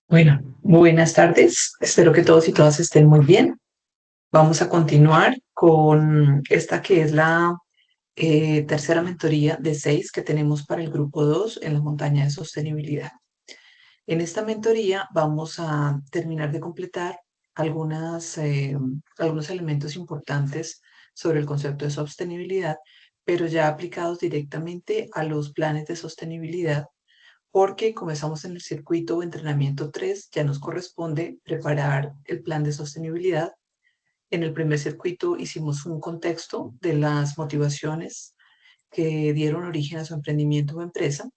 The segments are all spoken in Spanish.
Bueno, buenas tardes. Espero que todos y todas estén muy bien. Vamos a continuar con esta que es la tercera mentoría de 6 que tenemos para el grupo 2 en la montaña de sostenibilidad. En esta mentoría vamos a terminar de completar algunos elementos importantes sobre el concepto de sostenibilidad, pero ya aplicados directamente a los planes de sostenibilidad porque como estamos en el circuito o entrenamiento 3, ya nos corresponde preparar el plan de sostenibilidad. En el primer circuito hicimos un contexto de las motivaciones que dieron origen a su emprendimiento o empresa.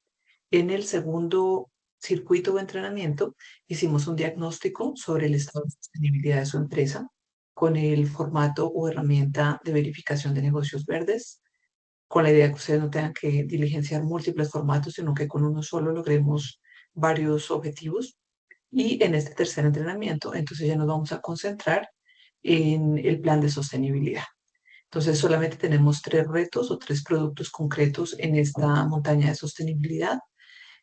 En el segundo circuito o entrenamiento hicimos un diagnóstico sobre el estado de sostenibilidad de su empresa con el formato o herramienta de verificación de negocios verdes, con la idea de que ustedes no tengan que diligenciar múltiples formatos, sino que con uno solo logremos varios objetivos. Y en este tercer entrenamiento, entonces ya nos vamos a concentrar en el plan de sostenibilidad. Entonces solamente tenemos 3 retos o 3 productos concretos en esta montaña de sostenibilidad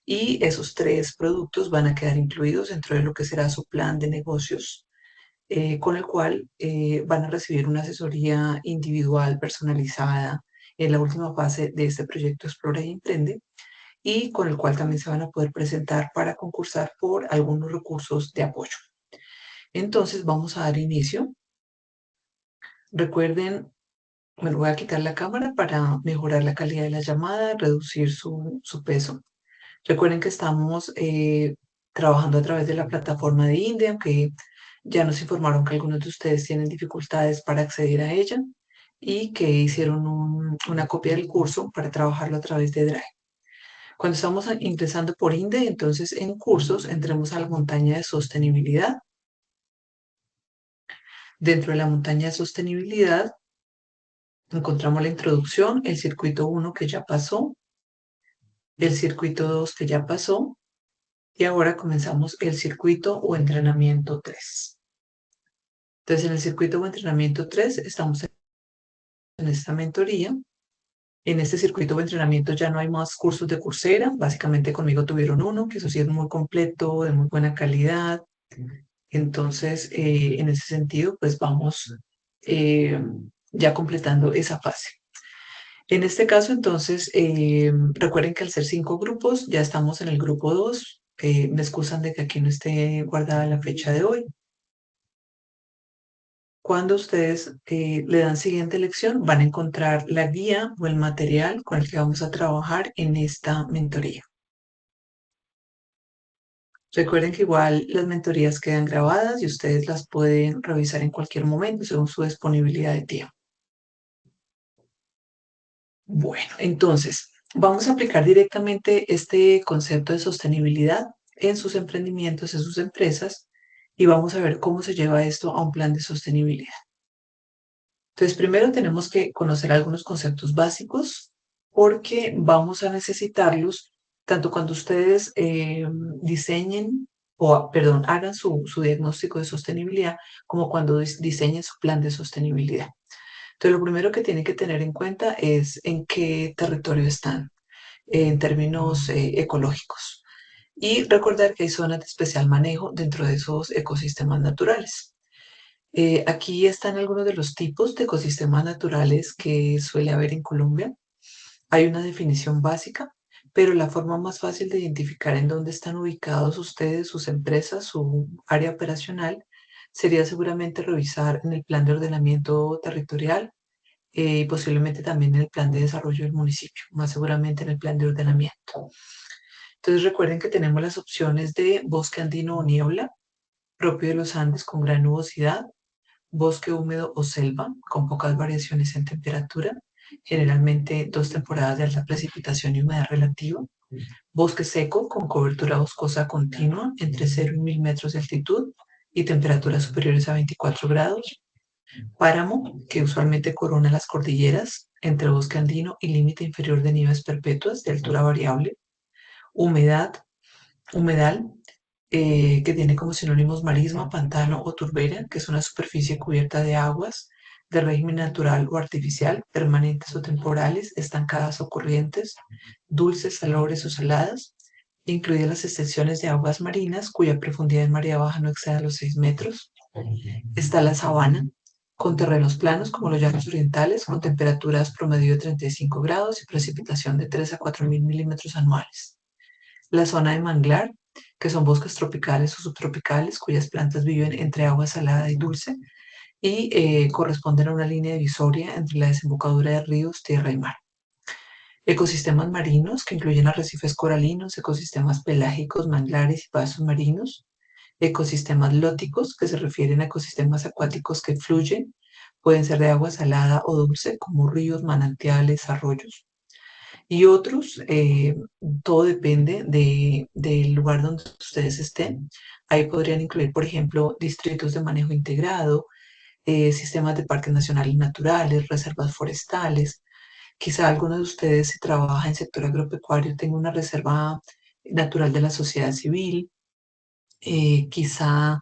y esos 3 productos van a quedar incluidos dentro de lo que será su plan de negocios, con el cual van a recibir una asesoría individual, personalizada, en la última fase de este proyecto Explora y Emprende, y con el cual también se van a poder presentar para concursar por algunos recursos de apoyo. Entonces vamos a dar inicio. Recuerden, me voy a quitar la cámara para mejorar la calidad de la llamada, reducir su peso. Recuerden que estamos trabajando a través de la plataforma de INDE, aunque ya nos informaron que algunos de ustedes tienen dificultades para acceder a ella y que hicieron una copia del curso para trabajarlo a través de Drive. Cuando estamos ingresando por INDE, entonces en cursos entremos a la montaña de sostenibilidad. Dentro de la montaña de sostenibilidad encontramos la introducción, el circuito 1 que ya pasó, el circuito 2 que ya pasó y ahora comenzamos el circuito o entrenamiento 3. Entonces en el circuito o entrenamiento 3 estamos en esta mentoría. En este circuito o entrenamiento ya no hay más cursos de Coursera, básicamente conmigo tuvieron uno, que eso sí es muy completo, de muy buena calidad. Entonces, en ese sentido, pues vamos eh, ya completando esa fase. En este caso, entonces, recuerden que al ser 5 grupos, ya estamos en el grupo 2. Me excusan de que aquí no esté guardada la fecha de hoy. Cuando ustedes le dan siguiente lección, van a encontrar la guía o el material con el que vamos a trabajar en esta mentoría. Recuerden que igual las mentorías quedan grabadas y ustedes las pueden revisar en cualquier momento según su disponibilidad de tiempo. Bueno, entonces vamos a aplicar directamente este concepto de sostenibilidad en sus emprendimientos, en sus empresas, y vamos a ver cómo se lleva esto a un plan de sostenibilidad. Entonces, primero tenemos que conocer algunos conceptos básicos porque vamos a necesitarlos tanto cuando ustedes diseñen o, perdón, hagan su diagnóstico de sostenibilidad como cuando diseñen su plan de sostenibilidad. Entonces, lo primero que tienen que tener en cuenta es en qué territorio están en términos ecológicos y recordar que hay zonas de especial manejo dentro de esos ecosistemas naturales. Aquí están algunos de los tipos de ecosistemas naturales que suele haber en Colombia. Hay una definición básica, pero la forma más fácil de identificar en dónde están ubicados ustedes, sus empresas, su área operacional, sería seguramente revisar en el plan de ordenamiento territorial y posiblemente también en el plan de desarrollo del municipio, más seguramente en el plan de ordenamiento. Entonces recuerden que tenemos las opciones de bosque andino o niebla, propio de los Andes con gran nubosidad, bosque húmedo o selva, con pocas variaciones en temperatura, generalmente 2 temporadas de alta precipitación y humedad relativa, bosque seco con cobertura boscosa continua entre 0 y 1000 metros de altitud y temperaturas superiores a 24 grados, páramo, que usualmente corona las cordilleras, entre bosque andino y límite inferior de nieves perpetuas de altura variable, humedad, humedal, que tiene como sinónimos marisma, pantano o turbera, que es una superficie cubierta de aguas de régimen natural o artificial, permanentes o temporales, estancadas o corrientes, dulces, salobres o saladas, incluidas las excepciones de aguas marinas cuya profundidad en marea baja no exceda los 6 metros. Está la sabana, con terrenos planos como los llanos orientales, con temperaturas promedio de 35 grados y precipitación de 3 a 4 mil milímetros anuales. La zona de manglar, que son bosques tropicales o subtropicales, cuyas plantas viven entre agua salada y dulce y corresponden a una línea divisoria entre la desembocadura de ríos, tierra y mar. Ecosistemas marinos, que incluyen arrecifes coralinos, ecosistemas pelágicos, manglares y vasos marinos. Ecosistemas lóticos, que se refieren a ecosistemas acuáticos que fluyen, pueden ser de agua salada o dulce, como ríos, manantiales, arroyos. Y otros, todo depende del lugar donde ustedes estén. Ahí podrían incluir, por ejemplo, distritos de manejo integrado, sistemas de parques nacionales naturales, reservas forestales. Quizá alguno de ustedes, si trabaja en sector agropecuario, tenga una reserva natural de la sociedad civil. Quizá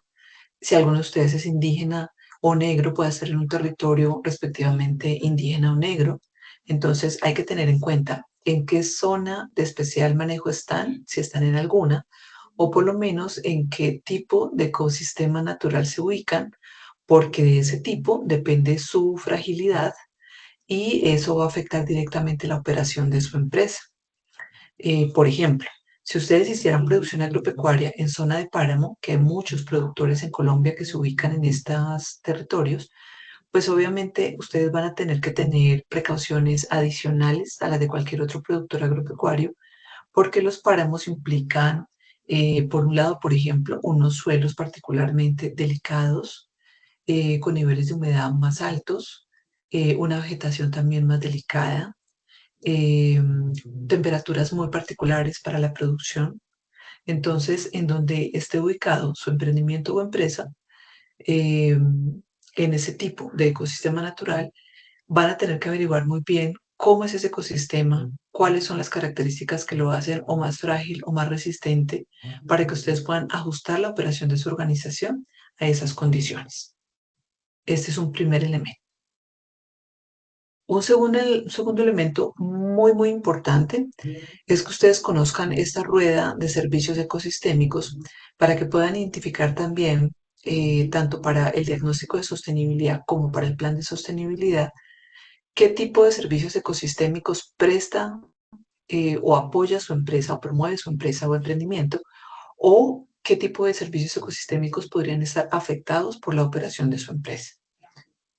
si alguno de ustedes es indígena o negro, puede ser en un territorio respectivamente indígena o negro. Entonces hay que tener en cuenta en qué zona de especial manejo están, si están en alguna, o por lo menos en qué tipo de ecosistema natural se ubican, porque de ese tipo depende su fragilidad y eso va a afectar directamente la operación de su empresa. Por ejemplo, si ustedes hicieran producción agropecuaria en zona de páramo, que hay muchos productores en Colombia que se ubican en estos territorios, pues obviamente ustedes van a tener que tener precauciones adicionales a las de cualquier otro productor agropecuario, porque los páramos implican, por un lado, por ejemplo, unos suelos particularmente delicados, con niveles de humedad más altos, una vegetación también más delicada, eh, temperaturas muy particulares para la producción. Entonces, en donde esté ubicado su emprendimiento o empresa, en ese tipo de ecosistema natural, van a tener que averiguar muy bien cómo es ese ecosistema, cuáles son las características que lo hacen o más frágil o más resistente, para que ustedes puedan ajustar la operación de su organización a esas condiciones. Este es un primer elemento. Un segundo elemento muy importante es que ustedes conozcan esta rueda de servicios ecosistémicos para que puedan identificar también, tanto para el diagnóstico de sostenibilidad como para el plan de sostenibilidad, qué tipo de servicios ecosistémicos presta o apoya su empresa o promueve su empresa o emprendimiento, o qué tipo de servicios ecosistémicos podrían estar afectados por la operación de su empresa.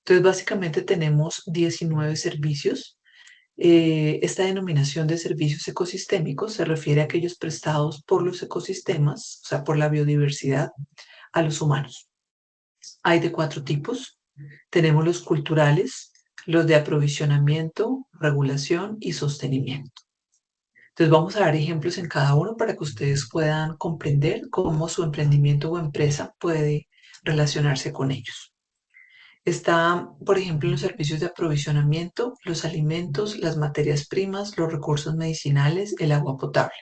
Entonces, básicamente tenemos 19 servicios. Esta denominación de servicios ecosistémicos se refiere a aquellos prestados por los ecosistemas, o sea, por la biodiversidad, a los humanos. Hay de 4 tipos. Tenemos los culturales, los de aprovisionamiento, regulación y sostenimiento. Entonces vamos a dar ejemplos en cada uno para que ustedes puedan comprender cómo su emprendimiento o empresa puede relacionarse con ellos. Está, por ejemplo, los servicios de aprovisionamiento, los alimentos, las materias primas, los recursos medicinales, el agua potable.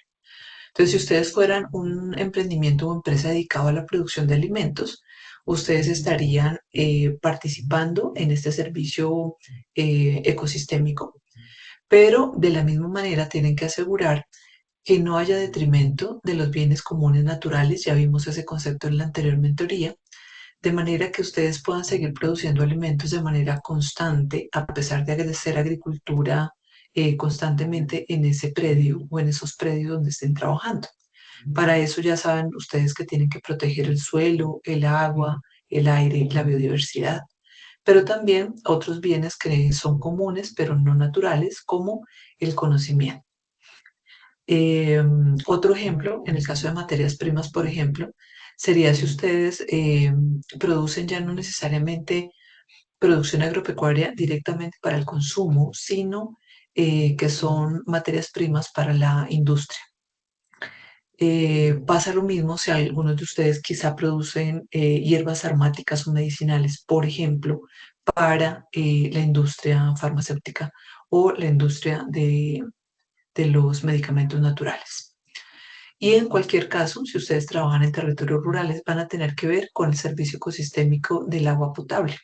Entonces, si ustedes fueran un emprendimiento o empresa dedicado a la producción de alimentos, ustedes estarían participando en este servicio ecosistémico, pero de la misma manera tienen que asegurar que no haya detrimento de los bienes comunes naturales. Ya vimos ese concepto en la anterior mentoría, de manera que ustedes puedan seguir produciendo alimentos de manera constante, a pesar de hacer agricultura constantemente en ese predio o en esos predios donde estén trabajando. Para eso ya saben ustedes que tienen que proteger el suelo, el agua, el aire, la biodiversidad, pero también otros bienes que son comunes pero no naturales, como el conocimiento. Otro ejemplo, en el caso de materias primas, por ejemplo, sería si ustedes producen ya no necesariamente producción agropecuaria directamente para el consumo, sino que son materias primas para la industria. Pasa lo mismo si algunos de ustedes quizá producen hierbas aromáticas o medicinales, por ejemplo, para la industria farmacéutica o la industria de los medicamentos naturales. Y en cualquier caso, si ustedes trabajan en territorios rurales, van a tener que ver con el servicio ecosistémico del agua potable,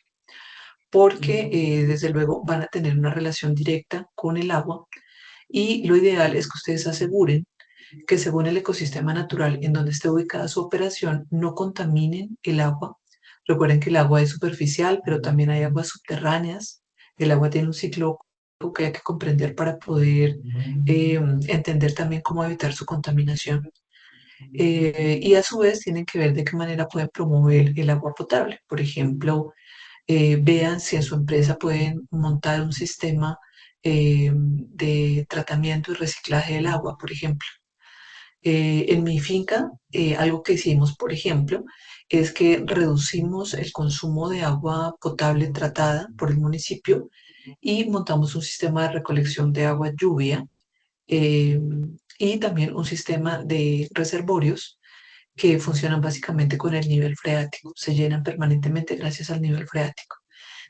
porque desde luego van a tener una relación directa con el agua y lo ideal es que ustedes aseguren que según el ecosistema natural en donde esté ubicada su operación, no contaminen el agua. Recuerden que el agua es superficial, pero también hay aguas subterráneas. El agua tiene un ciclo que hay que comprender para poder entender también cómo evitar su contaminación. Y a su vez tienen que ver de qué manera pueden promover el agua potable. Por ejemplo, vean si en su empresa pueden montar un sistema de tratamiento y reciclaje del agua, por ejemplo. En mi finca, algo que hicimos, por ejemplo, es que reducimos el consumo de agua potable tratada por el municipio y montamos un sistema de recolección de agua lluvia eh, y también un sistema de reservorios que funcionan básicamente con el nivel freático, se llenan permanentemente gracias al nivel freático.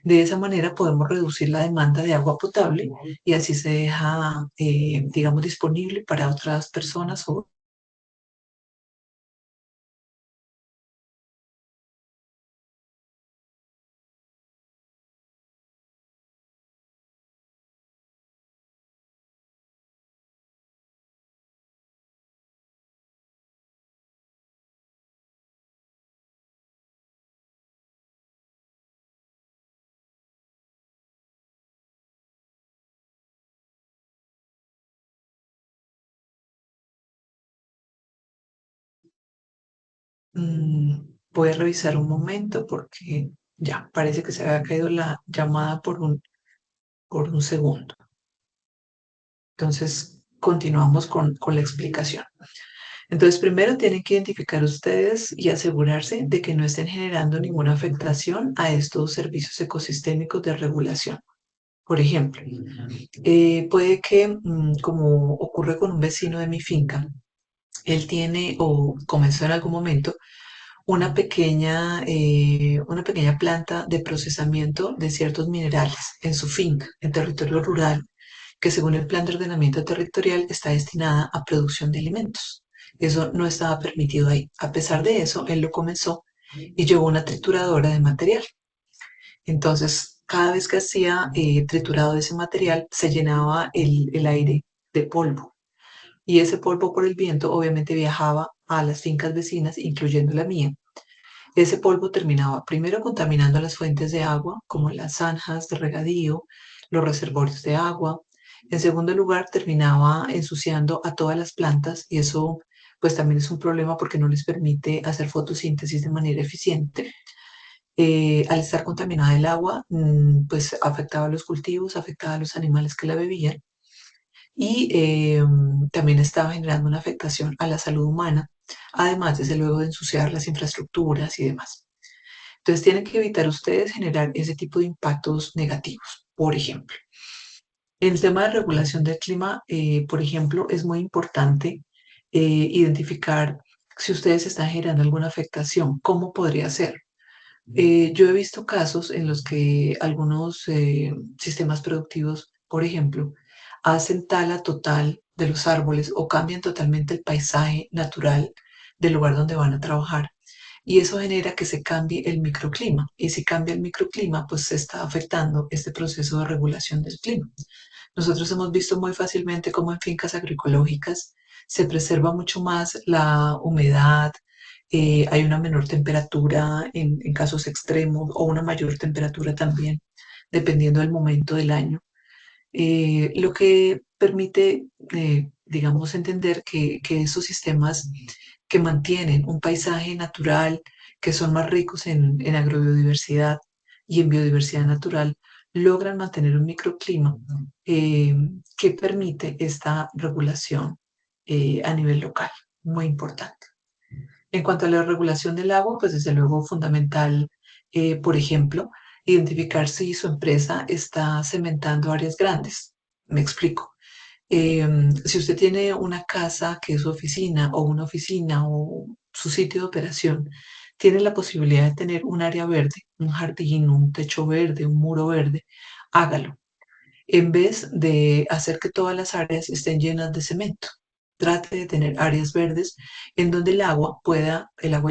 De esa manera podemos reducir la demanda de agua potable y así se deja, digamos, disponible para otras personas o voy a revisar un momento porque ya parece que se había caído la llamada por un segundo. Entonces, continuamos con la explicación. Entonces, primero tienen que identificar ustedes y asegurarse de que no estén generando ninguna afectación a estos servicios ecosistémicos de regulación. Por ejemplo, puede que, como ocurre con un vecino de mi finca, él tiene o comenzó en algún momento una pequeña planta de procesamiento de ciertos minerales en su finca, en territorio rural, que según el plan de ordenamiento territorial está destinada a producción de alimentos. Eso no estaba permitido ahí. A pesar de eso, él lo comenzó y llevó una trituradora de material. Entonces, cada vez que hacía triturado de ese material, se llenaba el aire de polvo. Y ese polvo por el viento obviamente viajaba a las fincas vecinas, incluyendo la mía. Ese polvo terminaba primero contaminando las fuentes de agua, como las zanjas de regadío, los reservorios de agua. En segundo lugar, terminaba ensuciando a todas las plantas y eso pues también es un problema porque no les permite hacer fotosíntesis de manera eficiente. Al estar contaminada el agua, pues afectaba a los cultivos, afectaba a los animales que la bebían y también estaba generando una afectación a la salud humana, además, desde luego, de ensuciar las infraestructuras y demás. Entonces tienen que evitar ustedes generar ese tipo de impactos negativos. Por ejemplo, en el tema de regulación del clima, por ejemplo, es muy importante identificar si ustedes están generando alguna afectación, cómo podría ser. Yo he visto casos en los que algunos sistemas productivos, por ejemplo, hacen tala total de los árboles o cambian totalmente el paisaje natural del lugar donde van a trabajar. Y eso genera que se cambie el microclima. Y si cambia el microclima, pues se está afectando este proceso de regulación del clima. Nosotros hemos visto muy fácilmente cómo en fincas agroecológicas se preserva mucho más la humedad, hay una menor temperatura en casos extremos o una mayor temperatura también, dependiendo del momento del año, lo que permite, digamos, entender que esos sistemas que mantienen un paisaje natural, que son más ricos en agrobiodiversidad y en biodiversidad natural, logran mantener un microclima eh, que permite esta regulación a nivel local, muy importante. En cuanto a la regulación del agua, pues desde luego fundamental, por ejemplo, identificar si su empresa está cementando áreas grandes. Me explico. Si usted tiene una casa que es su oficina o una oficina o su sitio de operación, tiene la posibilidad de tener un área verde, un jardín, un techo verde, un muro verde, hágalo en vez de hacer que todas las áreas estén llenas de cemento. Trate de tener áreas verdes en donde el agua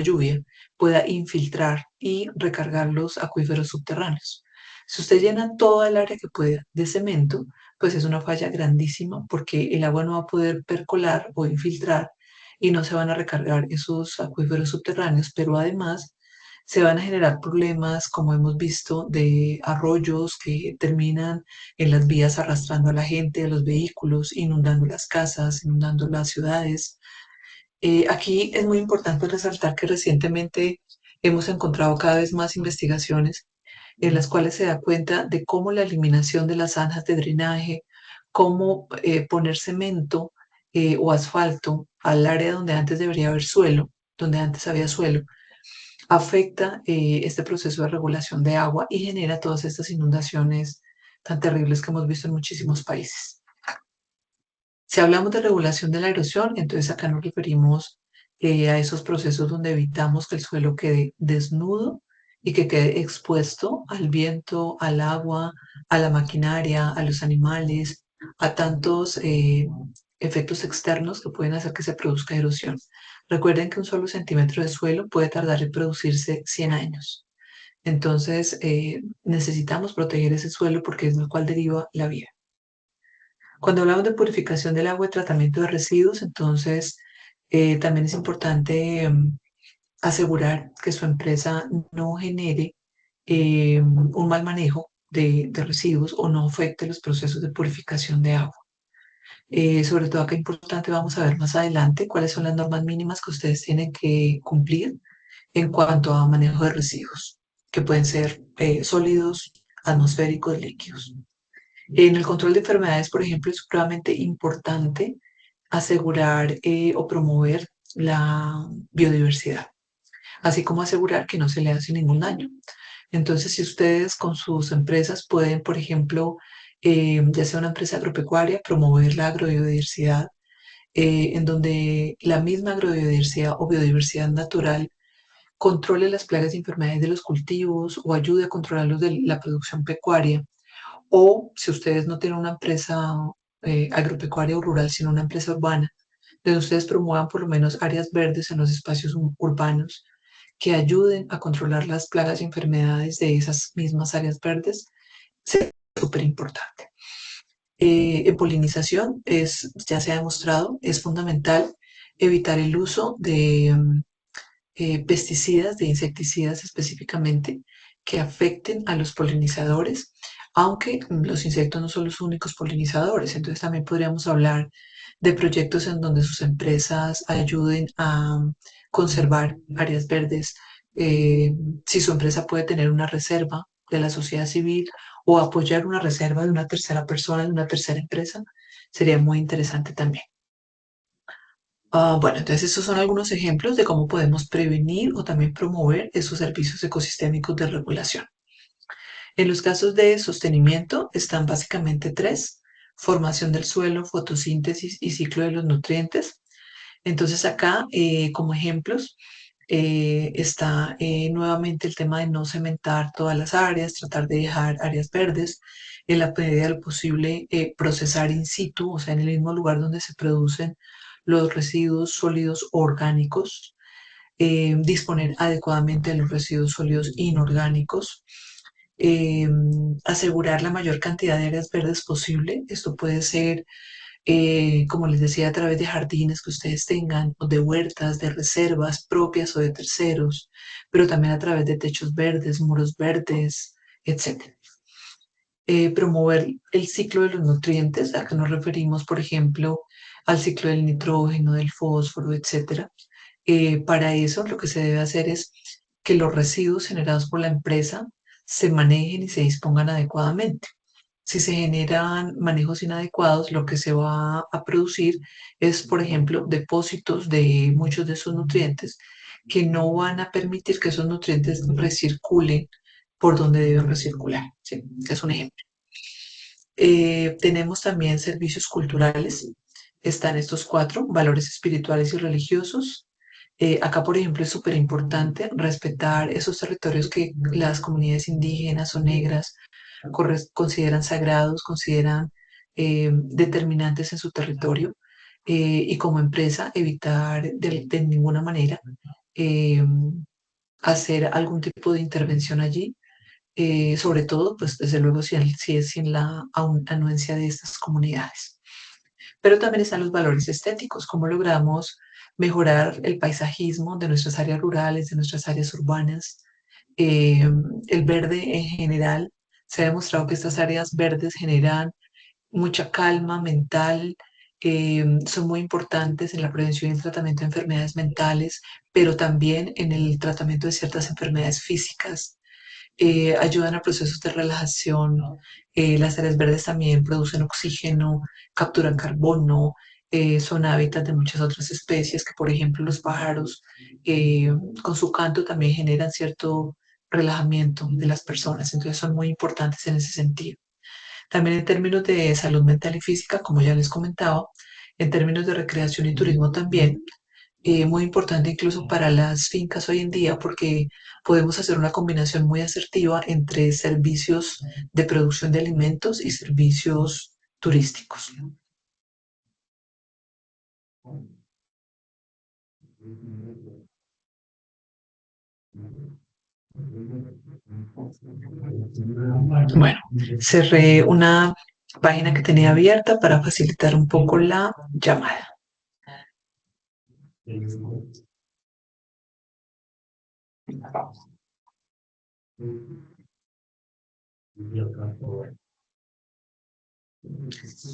lluvia, pueda infiltrar y recargar los acuíferos subterráneos. Si usted llena toda el área que pueda de cemento, pues es una falla grandísima porque el agua no va a poder percolar o infiltrar y no se van a recargar esos acuíferos subterráneos, pero además se van a generar problemas, como hemos visto, de arroyos que terminan en las vías arrastrando a la gente, a los vehículos, inundando las casas, inundando las ciudades. Aquí es muy importante resaltar que recientemente hemos encontrado cada vez más investigaciones en las cuales se da cuenta de cómo la eliminación de las zanjas de drenaje, cómo poner cemento o asfalto al área donde antes debería haber suelo, donde antes había suelo, afecta este proceso de regulación de agua y genera todas estas inundaciones tan terribles que hemos visto en muchísimos países. Si hablamos de regulación de la erosión, entonces acá nos referimos a esos procesos donde evitamos que el suelo quede desnudo y que quede expuesto al viento, al agua, a la maquinaria, a los animales, a tantos efectos externos que pueden hacer que se produzca erosión. Recuerden que un solo centímetro de suelo puede tardar en producirse 100 años. Entonces, necesitamos proteger ese suelo porque es del cual deriva la vida. Cuando hablamos de purificación del agua y tratamiento de residuos, entonces también es importante asegurar que su empresa no genere un mal manejo de residuos o no afecte los procesos de purificación de agua. Sobre todo acá importante, vamos a ver más adelante cuáles son las normas mínimas que ustedes tienen que cumplir en cuanto a manejo de residuos, que pueden ser sólidos, atmosféricos, líquidos. En el control de enfermedades, por ejemplo, es supremamente importante asegurar o promover la biodiversidad, así como asegurar que no se le hace ningún daño. Entonces, si ustedes con sus empresas pueden, por ejemplo, ya sea una empresa agropecuaria, promover la agrobiodiversidad, en donde la misma agrobiodiversidad o biodiversidad natural controle las plagas y enfermedades de los cultivos o ayude a controlar los de la producción pecuaria, o si ustedes no tienen una empresa agropecuaria o rural, sino una empresa urbana, donde ustedes promuevan por lo menos áreas verdes en los espacios urbanos que ayuden a controlar las plagas y enfermedades de esas mismas áreas verdes, es súper importante. En polinización ya se ha demostrado, es fundamental evitar el uso de pesticidas, de insecticidas específicamente, que afecten a los polinizadores, aunque los insectos no son los únicos polinizadores. Entonces también podríamos hablar de proyectos en donde sus empresas ayuden a conservar áreas verdes. Si su empresa puede tener una reserva de la sociedad civil o apoyar una reserva de una tercera persona, de una tercera empresa, sería muy interesante también. Bueno, entonces estos son algunos ejemplos de cómo podemos prevenir o también promover esos servicios ecosistémicos de regulación. En los casos de sostenimiento están básicamente tres: formación del suelo, fotosíntesis y ciclo de los nutrientes. Entonces acá, como ejemplos, está nuevamente el tema de no cementar todas las áreas, tratar de dejar áreas verdes, en la medida de lo posible procesar in situ, o sea, en el mismo lugar donde se producen los residuos sólidos orgánicos, disponer adecuadamente de los residuos sólidos inorgánicos, eh, asegurar la mayor cantidad de áreas verdes posible. Esto puede ser, como les decía, a través de jardines que ustedes tengan, o de huertas, de reservas propias o de terceros, pero también a través de techos verdes, muros verdes, etcétera. Promover el ciclo de los nutrientes, a que nos referimos, por ejemplo, al ciclo del nitrógeno, del fósforo, etcétera. Para eso lo que se debe hacer es que los residuos generados por la empresa se manejen y se dispongan adecuadamente. Si se generan manejos inadecuados, lo que se va a producir es, por ejemplo, depósitos de muchos de esos nutrientes que no van a permitir que esos nutrientes recirculen por donde deben recircular. ¿Sí? Es un ejemplo. Tenemos también servicios culturales. Están estos cuatro: valores espirituales y religiosos. Acá, por ejemplo, es súper importante respetar esos territorios que las comunidades indígenas o negras consideran sagrados, consideran determinantes en su territorio, y como empresa evitar de ninguna manera eh, hacer algún tipo de intervención allí, sobre todo, pues desde luego si es sin la anuencia de estas comunidades. Pero también están los valores estéticos, cómo logramos mejorar el paisajismo de nuestras áreas rurales, de nuestras áreas urbanas. Eh, el verde en general, se ha demostrado que estas áreas verdes generan mucha calma mental, son muy importantes en la prevención y el tratamiento de enfermedades mentales, pero también en el tratamiento de ciertas enfermedades físicas. Ayudan a procesos de relajación. Las áreas verdes también producen oxígeno, capturan carbono, son hábitat de muchas otras especies, que por ejemplo los pájaros eh, con su canto también generan cierto relajamiento de las personas, entonces son muy importantes en ese sentido. También en términos de salud mental y física, como ya les comentaba, en términos de recreación y turismo también, muy importante incluso para las fincas hoy en día porque podemos hacer una combinación muy asertiva entre servicios de producción de alimentos y servicios turísticos. Bueno, cerré una página que tenía abierta para facilitar un poco la llamada.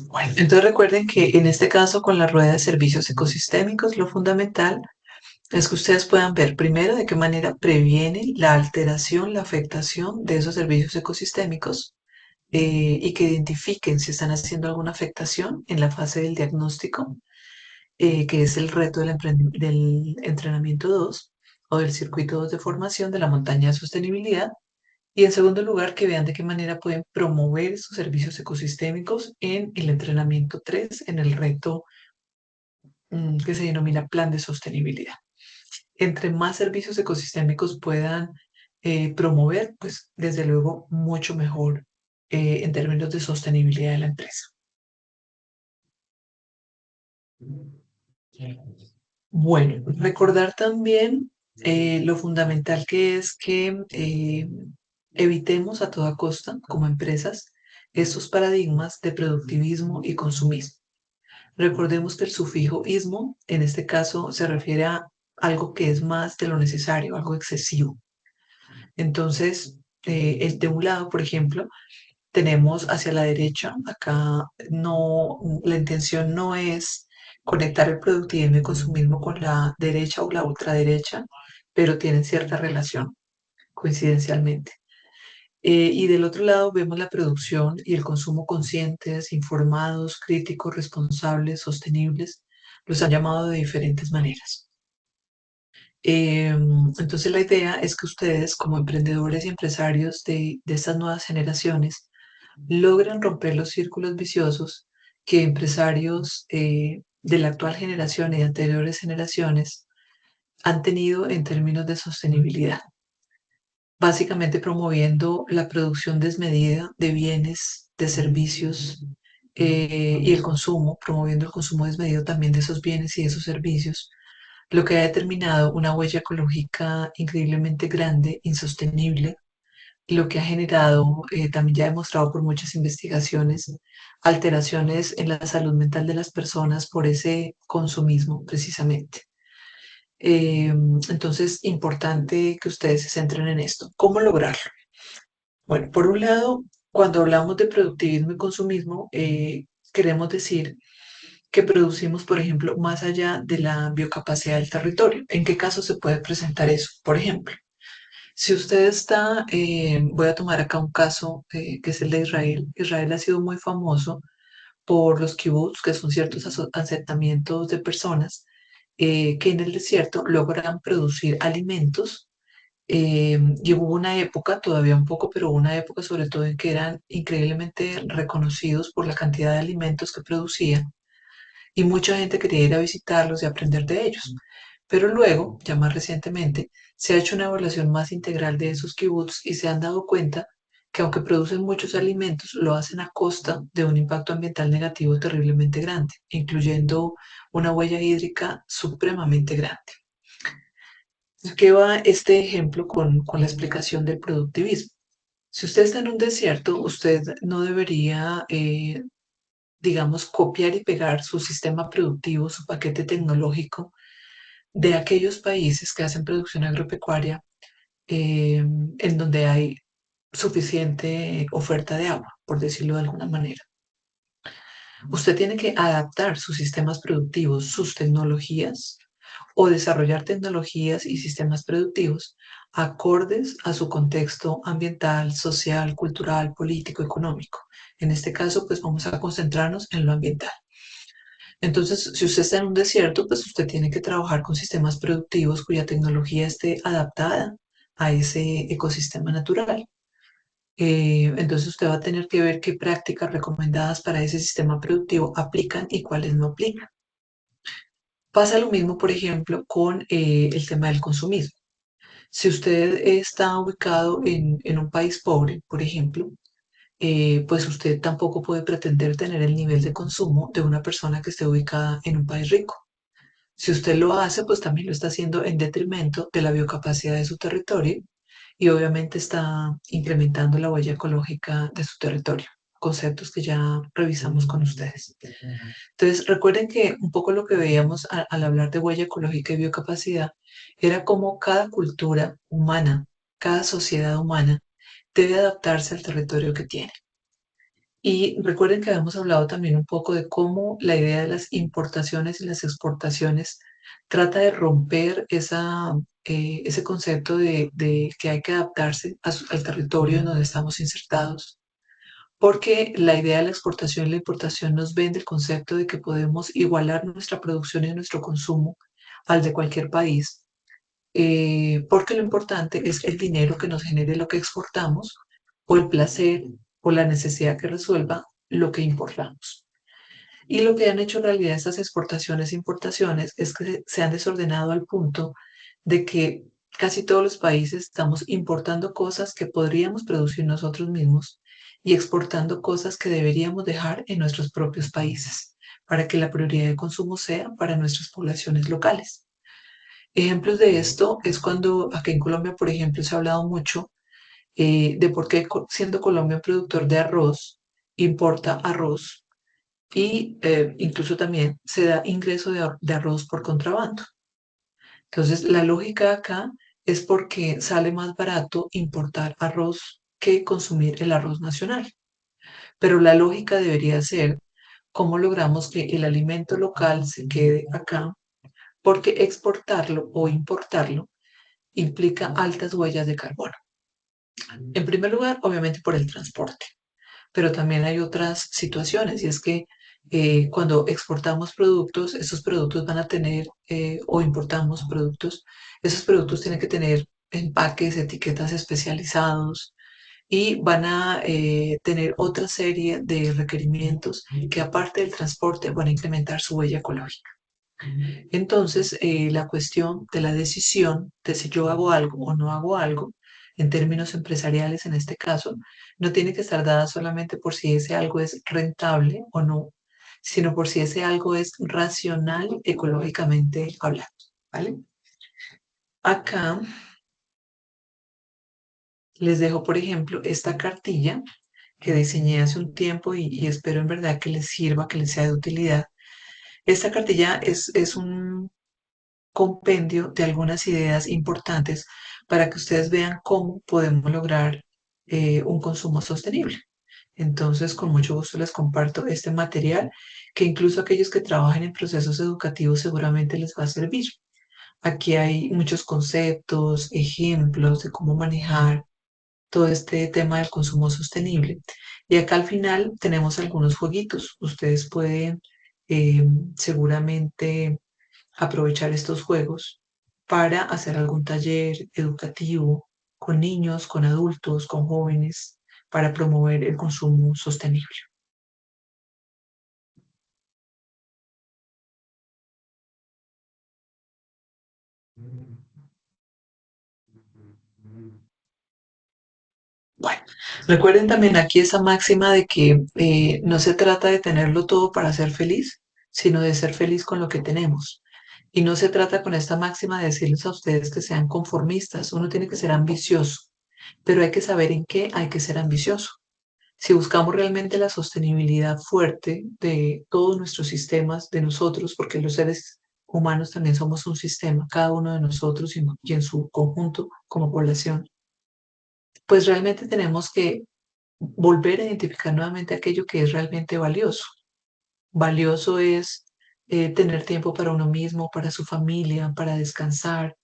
Bueno, entonces recuerden que en este caso con la rueda de servicios ecosistémicos, lo fundamental es que ustedes puedan ver primero de qué manera previenen la alteración, la afectación de esos servicios ecosistémicos y que identifiquen si están haciendo alguna afectación en la fase del diagnóstico, que es el reto del entrenamiento 2 o del circuito 2 de formación de la montaña de sostenibilidad. Y en segundo lugar, que vean de qué manera pueden promover esos servicios ecosistémicos en el entrenamiento 3 en el reto que se denomina plan de sostenibilidad. Entre más servicios ecosistémicos puedan promover, pues desde luego mucho mejor en términos de sostenibilidad de la empresa. Bueno, recordar también lo fundamental que es que evitemos a toda costa, como empresas, estos paradigmas de productivismo y consumismo. Recordemos que el sufijo ismo, en este caso, se refiere a algo que es más de lo necesario, algo excesivo. Entonces, de un lado, por ejemplo, tenemos hacia la derecha, acá no, la intención no es conectar el productivismo y consumismo con la derecha o la ultraderecha, pero tienen cierta relación, coincidencialmente. Y del otro lado vemos la producción y el consumo conscientes, informados, críticos, responsables, sostenibles. Los han llamado de diferentes maneras. Entonces la idea es que ustedes como emprendedores y empresarios de estas nuevas generaciones logran romper los círculos viciosos que empresarios de la actual generación y de anteriores generaciones han tenido en términos de sostenibilidad, básicamente promoviendo la producción desmedida de bienes, de servicios y el consumo, promoviendo el consumo desmedido también de esos bienes y de esos servicios, lo que ha determinado una huella ecológica increíblemente grande, insostenible, lo que ha generado, también ya demostrado por muchas investigaciones, alteraciones en la salud mental de las personas por ese consumismo precisamente. Entonces, importante que ustedes se centren en esto. ¿Cómo lograrlo? Bueno, por un lado, cuando hablamos de productivismo y consumismo, queremos decir que producimos, por ejemplo, más allá de la biocapacidad del territorio. ¿En qué caso se puede presentar eso? Por ejemplo, si usted está, voy a tomar acá un caso que es el de Israel. Israel ha sido muy famoso por los kibbutz, que son ciertos asentamientos de personas que en el desierto logran producir alimentos. Y hubo una época, todavía un poco, pero hubo una época sobre todo en que eran increíblemente reconocidos por la cantidad de alimentos que producían y mucha gente quería ir a visitarlos y aprender de ellos. Pero luego, ya más recientemente, se ha hecho una evaluación más integral de esos kibbutz y se han dado cuenta que aunque producen muchos alimentos, lo hacen a costa de un impacto ambiental negativo terriblemente grande, incluyendo una huella hídrica supremamente grande. ¿Qué va este ejemplo con la explicación del productivismo? Si usted está en un desierto, usted no debería, digamos, copiar y pegar su sistema productivo, su paquete tecnológico de aquellos países que hacen producción agropecuaria en donde hay suficiente oferta de agua, por decirlo de alguna manera. Usted tiene que adaptar sus sistemas productivos, sus tecnologías o desarrollar tecnologías y sistemas productivos acordes a su contexto ambiental, social, cultural, político, económico. En este caso, pues vamos a concentrarnos en lo ambiental. Entonces, si usted está en un desierto, pues usted tiene que trabajar con sistemas productivos cuya tecnología esté adaptada a ese ecosistema natural. Entonces usted va a tener que ver qué prácticas recomendadas para ese sistema productivo aplican y cuáles no aplican. Pasa lo mismo, por ejemplo, con el tema del consumismo. Si usted está ubicado en un país pobre, por ejemplo, pues usted tampoco puede pretender tener el nivel de consumo de una persona que esté ubicada en un país rico. Si usted lo hace, pues también lo está haciendo en detrimento de la biocapacidad de su territorio y obviamente está incrementando la huella ecológica de su territorio, conceptos que ya revisamos con ustedes. Entonces, recuerden que un poco lo que veíamos al hablar de huella ecológica y biocapacidad era cómo cada cultura humana, cada sociedad humana debe adaptarse al territorio que tiene. Y recuerden que habíamos hablado también un poco de cómo la idea de las importaciones y las exportaciones trata de romper ese concepto de que hay que adaptarse al territorio en donde estamos insertados. Porque la idea de la exportación y la importación nos vende el concepto de que podemos igualar nuestra producción y nuestro consumo al de cualquier país, porque lo importante es el dinero que nos genere lo que exportamos o el placer o la necesidad que resuelva lo que importamos. Y lo que han hecho en realidad estas exportaciones e importaciones es que se han desordenado al punto de que casi todos los países estamos importando cosas que podríamos producir nosotros mismos y exportando cosas que deberíamos dejar en nuestros propios países para que la prioridad de consumo sea para nuestras poblaciones locales. Ejemplos de esto es cuando acá en Colombia, por ejemplo, se ha hablado mucho de por qué siendo Colombia un productor de arroz, importa arroz y incluso también se da ingreso de arroz por contrabando. Entonces, la lógica acá es porque sale más barato importar arroz que consumir el arroz nacional. Pero la lógica debería ser cómo logramos que el alimento local se quede acá, porque exportarlo o importarlo implica altas huellas de carbono. En primer lugar, obviamente por el transporte, pero también hay otras situaciones y es que cuando exportamos productos, esos productos van a tener, o importamos productos, esos productos tienen que tener empaques, etiquetas especializados y van a tener otra serie de requerimientos que aparte del transporte van a incrementar su huella ecológica. Entonces, la cuestión de la decisión de si yo hago algo o no hago algo, en términos empresariales en este caso, no tiene que estar dada solamente por si ese algo es rentable o no, sino por si ese algo es racional ecológicamente hablando, ¿vale? Acá les dejo, por ejemplo, esta cartilla que diseñé hace un tiempo y espero en verdad que les sirva, que les sea de utilidad. Esta cartilla es un compendio de algunas ideas importantes para que ustedes vean cómo podemos lograr un consumo sostenible. Entonces, con mucho gusto les comparto este material que incluso aquellos que trabajan en procesos educativos seguramente les va a servir. Aquí hay muchos conceptos, ejemplos de cómo manejar todo este tema del consumo sostenible. Y acá al final tenemos algunos jueguitos. Ustedes pueden seguramente aprovechar estos juegos para hacer algún taller educativo con niños, con adultos, con jóvenes, para promover el consumo sostenible. Bueno, recuerden también aquí esa máxima de que no se trata de tenerlo todo para ser feliz, sino de ser feliz con lo que tenemos. Y no se trata con esta máxima de decirles a ustedes que sean conformistas, uno tiene que ser ambicioso. pero hay que saber en qué hay que ser ambicioso. Si buscamos realmente la sostenibilidad fuerte de todos nuestros sistemas, de nosotros, porque los seres humanos también somos un sistema, cada uno de nosotros y en su conjunto como población, pues realmente tenemos que volver a identificar nuevamente aquello que es realmente valioso. Valioso es tener tiempo para uno mismo, para su familia, para descansar,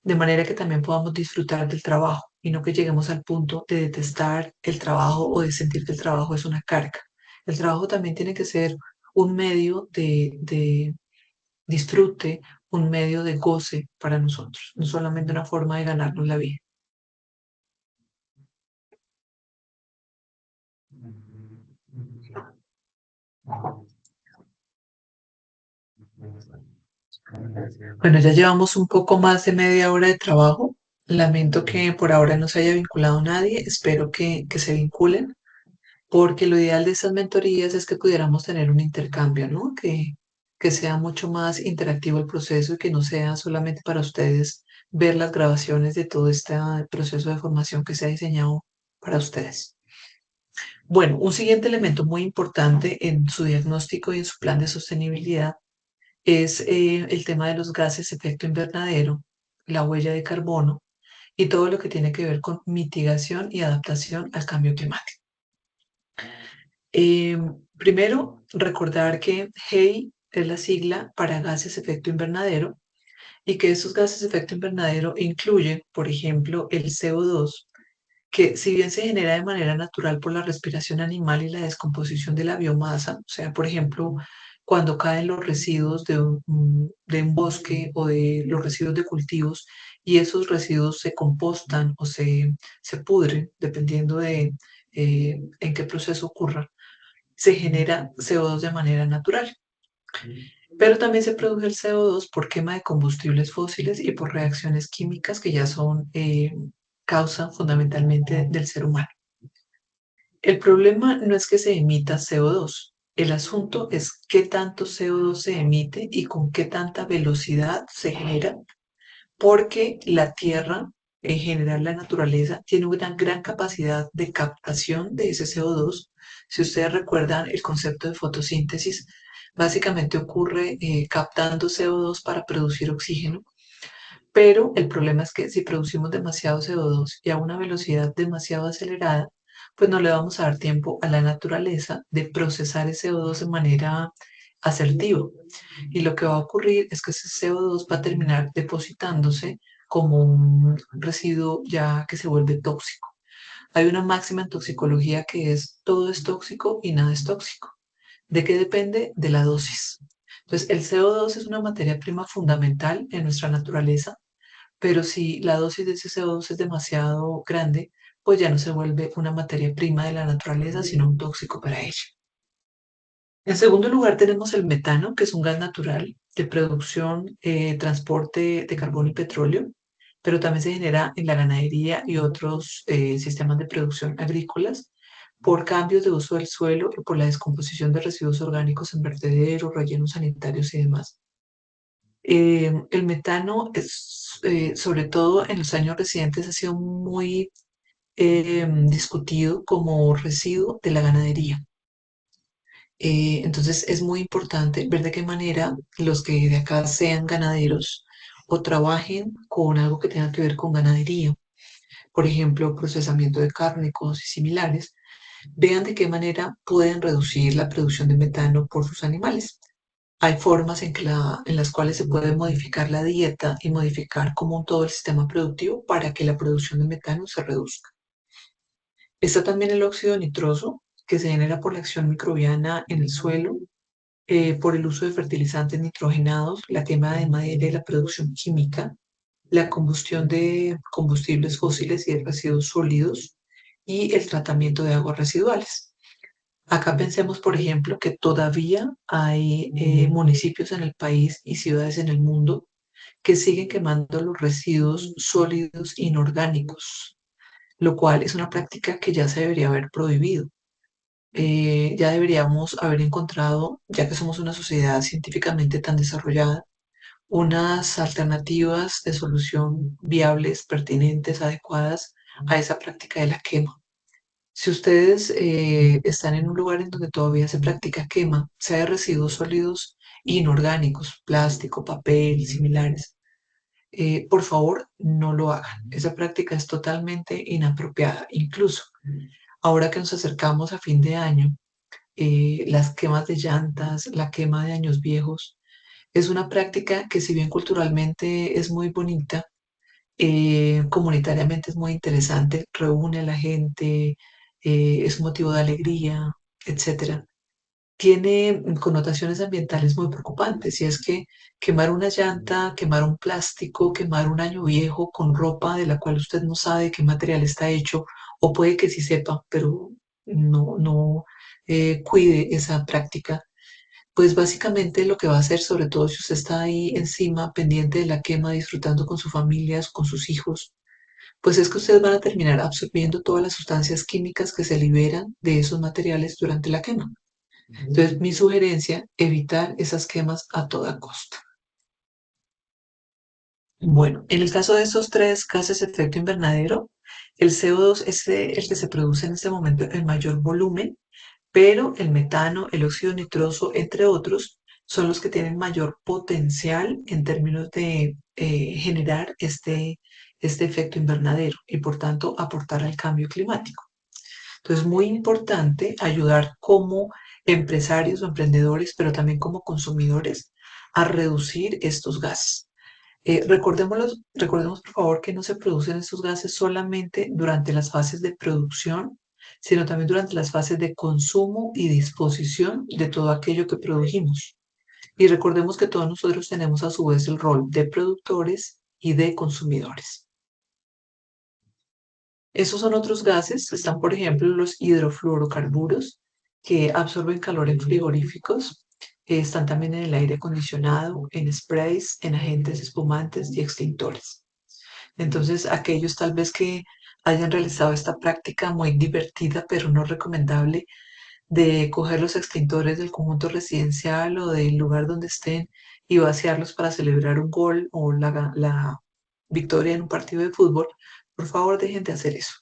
de manera que también podamos disfrutar del trabajo y no que lleguemos al punto de detestar el trabajo o de sentir que el trabajo es una carga. El trabajo también tiene que ser un medio de disfrute, un medio de goce para nosotros, no solamente una forma de ganarnos la vida. Bueno, ya llevamos un poco más de media hora de trabajo. Lamento que por ahora no se haya vinculado nadie. Espero que se vinculen, porque lo ideal de estas mentorías es que pudiéramos tener un intercambio, ¿no? Que sea mucho más interactivo el proceso y que no sea solamente para ustedes ver las grabaciones de todo este proceso de formación que se ha diseñado para ustedes. Bueno, un siguiente elemento muy importante en su diagnóstico y en su plan de sostenibilidad es el tema de los gases efecto invernadero, la huella de carbono y todo lo que tiene que ver con mitigación y adaptación al cambio climático. Eh, Primero, recordar que GEI es la sigla para gases efecto invernadero y que esos gases efecto invernadero incluyen, por ejemplo, el CO2, que si bien se genera de manera natural por la respiración animal y la descomposición de la biomasa, o sea, por ejemplo, cuando caen los residuos de un bosque o de los residuos de cultivos y esos residuos se compostan o se pudren, dependiendo de en qué proceso ocurra, se genera CO2 de manera natural. Pero también se produce el CO2 por quema de combustibles fósiles y por reacciones químicas que ya son causa fundamentalmente del ser humano. El problema no es que se emita CO2, el asunto es qué tanto CO2 se emite y con qué tanta velocidad se genera, porque la Tierra, en general la naturaleza, tiene una gran capacidad de captación de ese CO2. Si ustedes recuerdan el concepto de fotosíntesis, básicamente ocurre captando CO2 para producir oxígeno, pero el problema es que si producimos demasiado CO2 y a una velocidad demasiado acelerada, pues no le vamos a dar tiempo a la naturaleza de procesar ese CO2 de manera asertiva. Y lo que va a ocurrir es que ese CO2 va a terminar depositándose como un residuo ya que se vuelve tóxico. Hay una máxima en toxicología que es todo es tóxico y nada es tóxico. ¿De qué depende? De la dosis. Entonces, el CO2 es una materia prima fundamental en nuestra naturaleza, pero si la dosis de ese CO2 es demasiado grande, pues ya no se vuelve una materia prima de la naturaleza, sino un tóxico para ella. En segundo lugar, tenemos el metano, que es un gas natural de producción, transporte de carbón y petróleo, pero también se genera en la ganadería y otros sistemas de producción agrícolas por cambios de uso del suelo y por la descomposición de residuos orgánicos en vertederos, rellenos sanitarios y demás. El metano es, sobre todo en los años recientes, ha sido muy discutido como residuo de la ganadería. Entonces es muy importante ver de qué manera los que de acá sean ganaderos o trabajen con algo que tenga que ver con ganadería, por ejemplo, procesamiento de cárnicos y similares, vean de qué manera pueden reducir la producción de metano por sus animales. Hay formas en las cuales se puede modificar la dieta y modificar como un todo el sistema productivo para que la producción de metano se reduzca. Está también el óxido nitroso, que se genera por la acción microbiana en el suelo, por el uso de fertilizantes nitrogenados, la quema de madera y la producción química, la combustión de combustibles fósiles y de residuos sólidos y el tratamiento de aguas residuales. Acá pensemos, por ejemplo, que todavía hay municipios en el país y ciudades en el mundo que siguen quemando los residuos sólidos inorgánicos, lo cual es una práctica que ya se debería haber prohibido. Ya deberíamos haber encontrado, ya que somos una sociedad científicamente tan desarrollada, unas alternativas de solución viables, pertinentes, adecuadas a esa práctica de la quema. Si ustedes están en un lugar en donde todavía se practica quema, sea de residuos sólidos inorgánicos, plástico, papel, similares, por favor no lo hagan. Esa práctica es totalmente inapropiada. Incluso ahora que nos acercamos a fin de año, las quemas de llantas, la quema de años viejos, es una práctica que si bien culturalmente es muy bonita, comunitariamente es muy interesante, reúne a la gente, es motivo de alegría, etcétera. Tiene connotaciones ambientales muy preocupantes, y es que quemar una llanta, quemar un plástico, quemar un año viejo con ropa de la cual usted no sabe de qué material está hecho, o puede que sí sepa, pero no cuide esa práctica, pues básicamente lo que va a hacer, sobre todo si usted está ahí encima, pendiente de la quema, disfrutando con su familia, con sus hijos, pues es que ustedes van a terminar absorbiendo todas las sustancias químicas que se liberan de esos materiales durante la quema. Entonces, mi sugerencia, evitar esas quemas a toda costa. Bueno, en el caso de esos tres gases de efecto invernadero, el CO2 es el que se produce en este momento en mayor volumen, pero el metano, el óxido nitroso, entre otros, son los que tienen mayor potencial en términos de generar este efecto invernadero y por tanto aportar al cambio climático. Entonces, muy importante ayudar como empresarios o emprendedores, pero también como consumidores, a reducir estos gases. Recordemos por favor que no se producen estos gases solamente durante las fases de producción, sino también durante las fases de consumo y disposición de todo aquello que produjimos. Y recordemos que todos nosotros tenemos a su vez el rol de productores y de consumidores. Esos son otros gases. Están, por ejemplo, los hidrofluorocarburos, que absorben calor en frigoríficos. Están también en el aire acondicionado, en sprays, en agentes espumantes y extintores. Entonces, aquellos tal vez que hayan realizado esta práctica muy divertida, pero no recomendable, de coger los extintores del conjunto residencial o del lugar donde estén y vaciarlos para celebrar un gol o la victoria en un partido de fútbol, por favor dejen de hacer eso.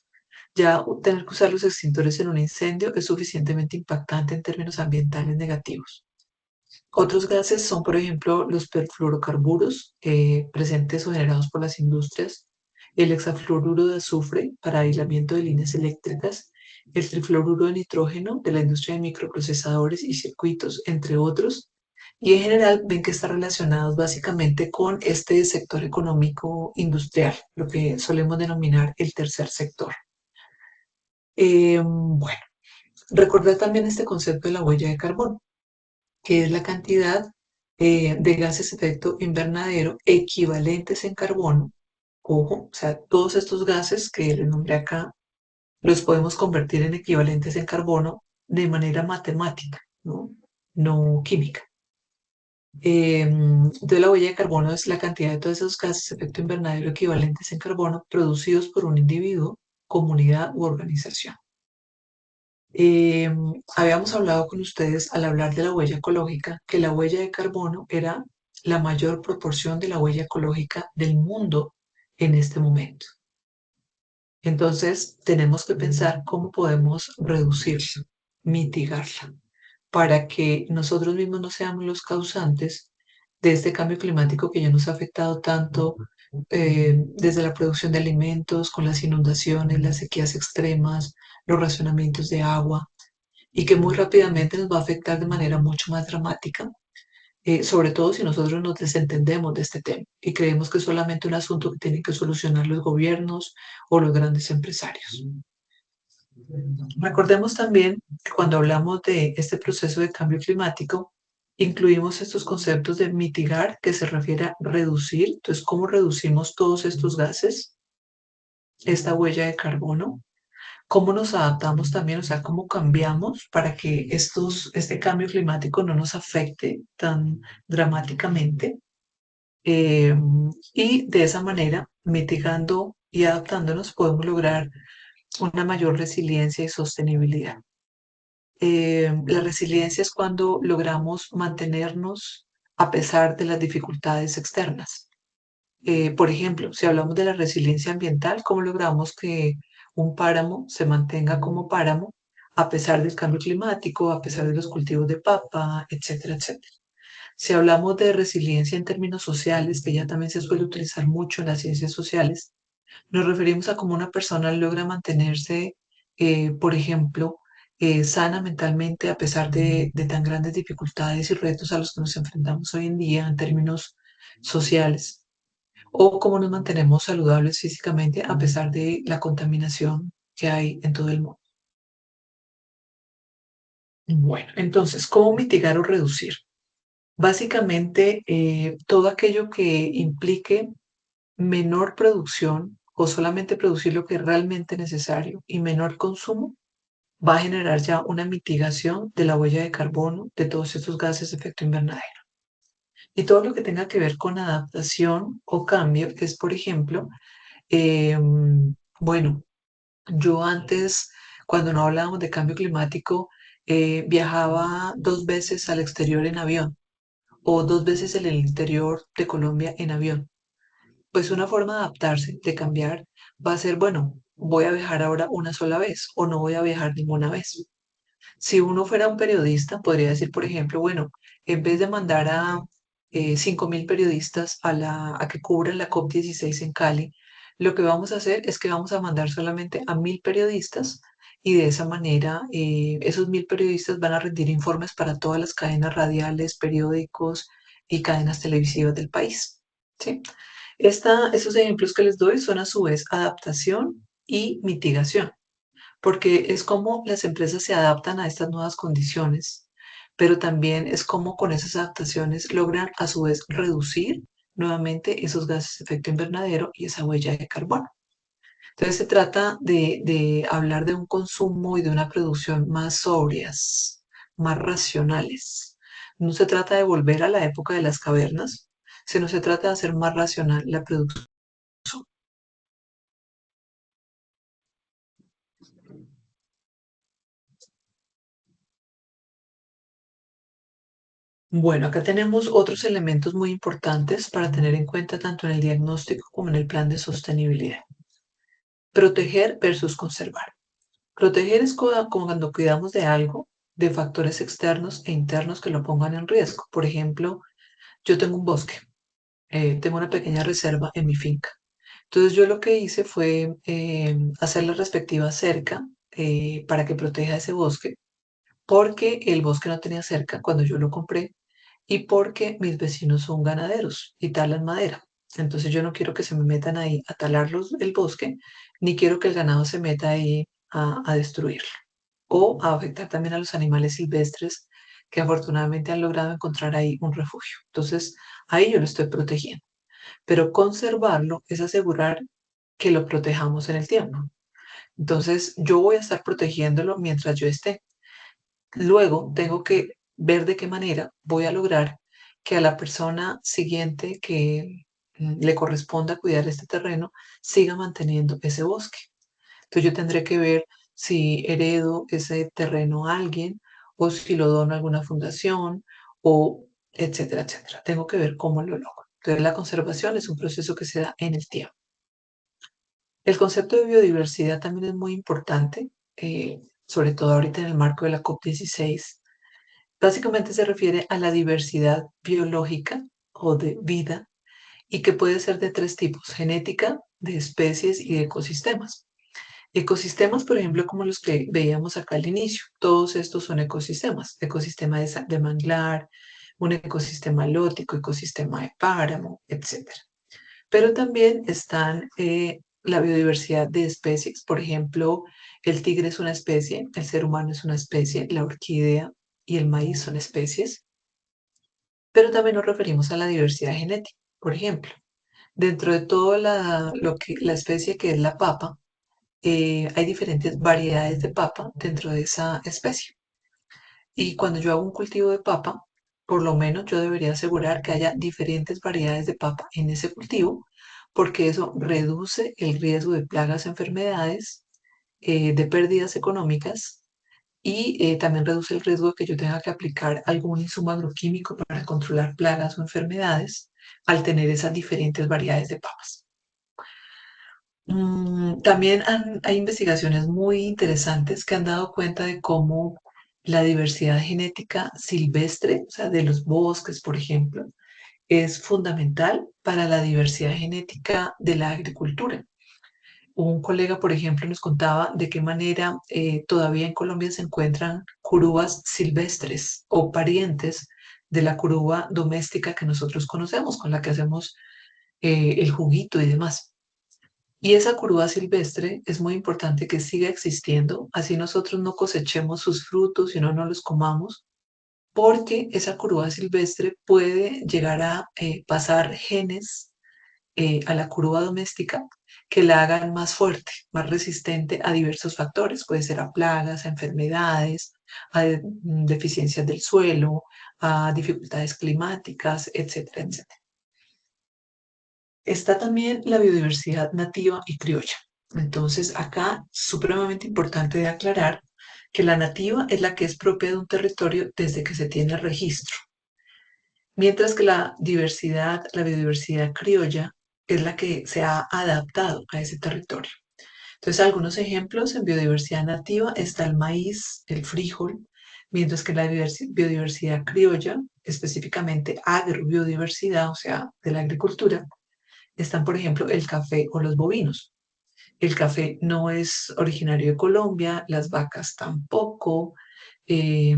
Ya tener que usar los extintores en un incendio es suficientemente impactante en términos ambientales negativos. Otros gases son, por ejemplo, los perfluorocarburos presentes o generados por las industrias, el hexafluoruro de azufre para aislamiento de líneas eléctricas, el trifluoruro de nitrógeno de la industria de microprocesadores y circuitos, entre otros. Y en general ven que están relacionados básicamente con este sector económico industrial, lo que solemos denominar el tercer sector. Bueno, recordar también este concepto de la huella de carbono, que es la cantidad de gases de efecto invernadero equivalentes en carbono. Ojo, o sea, todos estos gases que les nombré acá los podemos convertir en equivalentes en carbono de manera matemática, no química. Entonces, la huella de carbono es la cantidad de todos esos gases de efecto invernadero equivalentes en carbono producidos por un individuo, comunidad u organización. Habíamos hablado con ustedes al hablar de la huella ecológica que la huella de carbono era la mayor proporción de la huella ecológica del mundo en este momento. Entonces, tenemos que pensar cómo podemos reducirla, mitigarla, para que nosotros mismos no seamos los causantes de este cambio climático que ya nos ha afectado tanto desde la producción de alimentos, con las inundaciones, las sequías extremas, los racionamientos de agua, y que muy rápidamente nos va a afectar de manera mucho más dramática, sobre todo si nosotros nos desentendemos de este tema y creemos que es solamente un asunto que tienen que solucionar los gobiernos o los grandes empresarios. Recordemos también que cuando hablamos de este proceso de cambio climático, incluimos estos conceptos de mitigar, que se refiere a reducir. Entonces, ¿cómo reducimos todos estos gases, esta huella de carbono? ¿Cómo nos adaptamos también? O sea, ¿cómo cambiamos para que este cambio climático no nos afecte tan dramáticamente? Eh, y de esa manera, mitigando y adaptándonos, podemos lograr una mayor resiliencia y sostenibilidad. La resiliencia es cuando logramos mantenernos a pesar de las dificultades externas. Por ejemplo, si hablamos de la resiliencia ambiental, ¿cómo logramos que un páramo se mantenga como páramo a pesar del cambio climático, a pesar de los cultivos de papa, etcétera, etcétera? Si hablamos de resiliencia en términos sociales, que ya también se suele utilizar mucho en las ciencias sociales, nos referimos a cómo una persona logra mantenerse, por ejemplo, sana mentalmente a pesar de tan grandes dificultades y retos a los que nos enfrentamos hoy en día en términos sociales, o cómo nos mantenemos saludables físicamente a pesar de la contaminación que hay en todo el mundo. Bueno, entonces, ¿cómo mitigar o reducir? Básicamente, todo aquello que implique menor producción o solamente producir lo que es realmente necesario y menor consumo va a generar ya una mitigación de la huella de carbono de todos estos gases de efecto invernadero. Y todo lo que tenga que ver con adaptación o cambio, que es, por ejemplo, eh, bueno, yo antes, cuando no hablábamos de cambio climático, viajaba 2 veces al exterior en avión o 2 veces en el interior de Colombia en avión. Pues una forma de adaptarse, de cambiar, va a ser, bueno, voy a viajar ahora una sola vez o no voy a viajar ninguna vez. Si uno fuera un periodista, podría decir, por ejemplo, bueno, en vez de mandar a 5.000 periodistas a que cubran la COP16 en Cali, lo que vamos a hacer es que vamos a mandar solamente a 1.000 periodistas y de esa manera esos 1.000 periodistas van a rendir informes para todas las cadenas radiales, periódicos y cadenas televisivas del país. ¿Sí? Esos ejemplos que les doy son a su vez adaptación y mitigación porque es como las empresas se adaptan a estas nuevas condiciones, pero también es como con esas adaptaciones logran a su vez reducir nuevamente esos gases de efecto invernadero y esa huella de carbono. Entonces se trata de hablar de un consumo y de una producción más sobrias, más racionales. No se trata de volver a la época de las cavernas, sino se trata de hacer más racional la producción. Bueno, acá tenemos otros elementos muy importantes para tener en cuenta tanto en el diagnóstico como en el plan de sostenibilidad. Proteger versus conservar. Proteger es como cuando cuidamos de algo, de factores externos e internos que lo pongan en riesgo. Por ejemplo, yo tengo un bosque, tengo una pequeña reserva en mi finca. Entonces yo lo que hice fue hacer la respectiva cerca para que proteja ese bosque, porque el bosque no tenía cerca cuando yo lo compré y porque mis vecinos son ganaderos y talan madera. Entonces yo no quiero que se me metan ahí a talar el bosque, ni quiero que el ganado se meta ahí a destruirlo o a afectar también a los animales silvestres que afortunadamente han logrado encontrar ahí un refugio. Entonces ahí yo lo estoy protegiendo, pero conservarlo es asegurar que lo protejamos en el tiempo. Entonces yo voy a estar protegiéndolo mientras yo esté. Luego tengo que ver de qué manera voy a lograr que a la persona siguiente que le corresponda cuidar este terreno siga manteniendo ese bosque. Entonces yo tendré que ver si heredo ese terreno a alguien o si lo dono a alguna fundación o etcétera, etcétera. Tengo que ver cómo lo logro. Entonces la conservación es un proceso que se da en el tiempo. El concepto de biodiversidad también es muy importante, sobre todo ahorita en el marco de la COP16. Básicamente se refiere a la diversidad biológica o de vida y que puede ser de tres tipos, genética, de especies y de ecosistemas. Ecosistemas, por ejemplo, como los que veíamos acá al inicio, todos estos son ecosistemas, ecosistema de manglar, un ecosistema lótico, ecosistema de páramo, etc. Pero también están la biodiversidad de especies, por ejemplo, el tigre es una especie, el ser humano es una especie, la orquídea y el maíz son especies, pero también nos referimos a la diversidad genética. Por ejemplo, dentro de toda la especie que es la papa, hay diferentes variedades de papa dentro de esa especie. Y cuando yo hago un cultivo de papa, por lo menos yo debería asegurar que haya diferentes variedades de papa en ese cultivo, porque eso reduce el riesgo de plagas, enfermedades, de pérdidas económicas y también reduce el riesgo de que yo tenga que aplicar algún insumo agroquímico para controlar plagas o enfermedades al tener esas diferentes variedades de papas. También hay investigaciones muy interesantes que han dado cuenta de cómo la diversidad genética silvestre, o sea, de los bosques, por ejemplo, es fundamental para la diversidad genética de la agricultura. Un colega, por ejemplo, nos contaba de qué manera todavía en Colombia se encuentran curúas silvestres o parientes de la curúa doméstica que nosotros conocemos, con la que hacemos el juguito y demás. Y esa curúa silvestre es muy importante que siga existiendo, así nosotros no cosechemos sus frutos y no los comamos, porque esa curúa silvestre puede llegar a pasar genes a la curúa doméstica que la hagan más fuerte, más resistente a diversos factores. Puede ser a plagas, a enfermedades, a deficiencias del suelo, a dificultades climáticas, etcétera, etcétera. Está también la biodiversidad nativa y criolla. Entonces, acá supremamente importante de aclarar que la nativa es la que es propia de un territorio desde que se tiene registro, mientras que la biodiversidad criolla es la que se ha adaptado a ese territorio. Entonces, algunos ejemplos en biodiversidad nativa está el maíz, el frijol, mientras que la biodiversidad criolla, específicamente agrobiodiversidad, o sea, de la agricultura, están, por ejemplo, el café o los bovinos. El café no es originario de Colombia, las vacas tampoco. eh,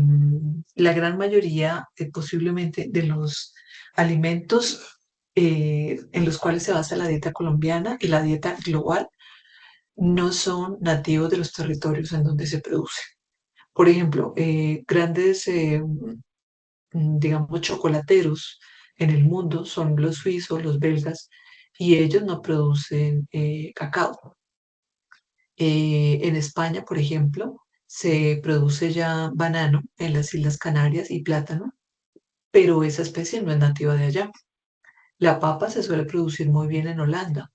la gran mayoría, posiblemente, de los alimentos en los cuales se basa la dieta colombiana y la dieta global no son nativos de los territorios en donde se produce. Por ejemplo, grandes, digamos, chocolateros en el mundo son los suizos, los belgas, y ellos no producen cacao. En España, por ejemplo, se produce ya banano en las Islas Canarias y plátano, pero esa especie no es nativa de allá. La papa se suele producir muy bien en Holanda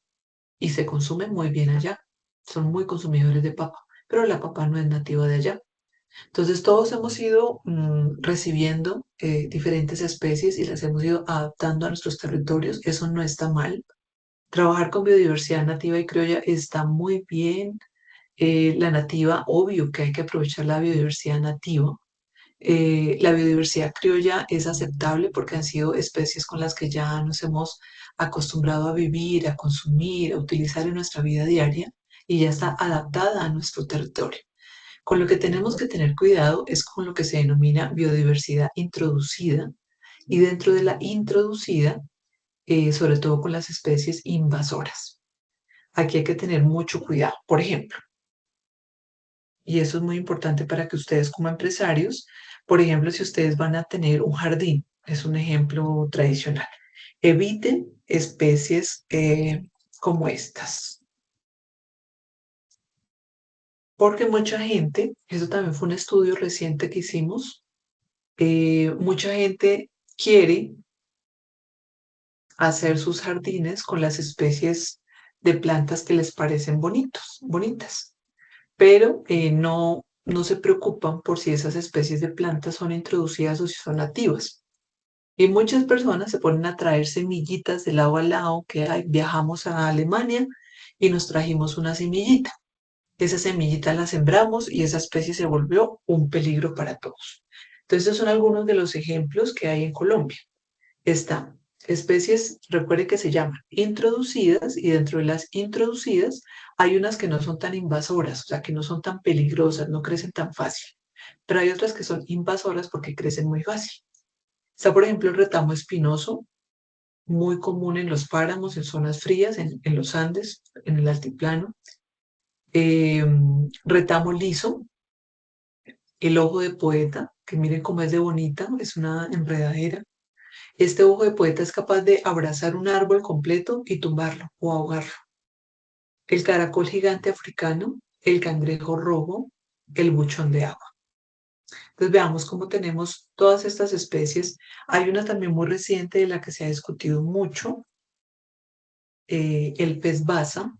y se consume muy bien allá. Son muy consumidores de papa, pero la papa no es nativa de allá. Entonces todos hemos ido recibiendo diferentes especies y las hemos ido adaptando a nuestros territorios. Eso no está mal. Trabajar con biodiversidad nativa y criolla está muy bien. La nativa, obvio que hay que aprovechar la biodiversidad nativa. La biodiversidad criolla es aceptable porque han sido especies con las que ya nos hemos acostumbrado a vivir, a consumir, a utilizar en nuestra vida diaria y ya está adaptada a nuestro territorio. Con lo que tenemos que tener cuidado es con lo que se denomina biodiversidad introducida y dentro de la introducida, sobre todo con las especies invasoras. Aquí hay que tener mucho cuidado. Por ejemplo, y eso es muy importante para que ustedes como empresarios, por ejemplo, si ustedes van a tener un jardín, es un ejemplo tradicional, eviten especies como estas. Porque mucha gente, eso también fue un estudio reciente que hicimos, mucha gente quiere hacer sus jardines con las especies de plantas que les parecen bonitas, pero no se preocupan por si esas especies de plantas son introducidas o si son nativas. Y muchas personas se ponen a traer semillitas de lado a lado, que viajamos a Alemania y nos trajimos una semillita. Esa semillita la sembramos y esa especie se volvió un peligro para todos. Entonces, estos son algunos de los ejemplos que hay en Colombia. Están especies, recuerde que se llaman introducidas y dentro de las introducidas hay unas que no son tan invasoras, o sea, que no son tan peligrosas, no crecen tan fácil, pero hay otras que son invasoras porque crecen muy fácil. Está, por ejemplo, el retamo espinoso, muy común en los páramos, en zonas frías, en los Andes, en el altiplano. Eh, retamo liso, el ojo de poeta, que miren cómo es de bonita, es una enredadera. Este ojo de poeta es capaz de abrazar un árbol completo y tumbarlo o ahogarlo. El caracol gigante africano, el cangrejo rojo, el buchón de agua. Entonces veamos cómo tenemos todas estas especies. Hay una también muy reciente de la que se ha discutido mucho, el pez basa.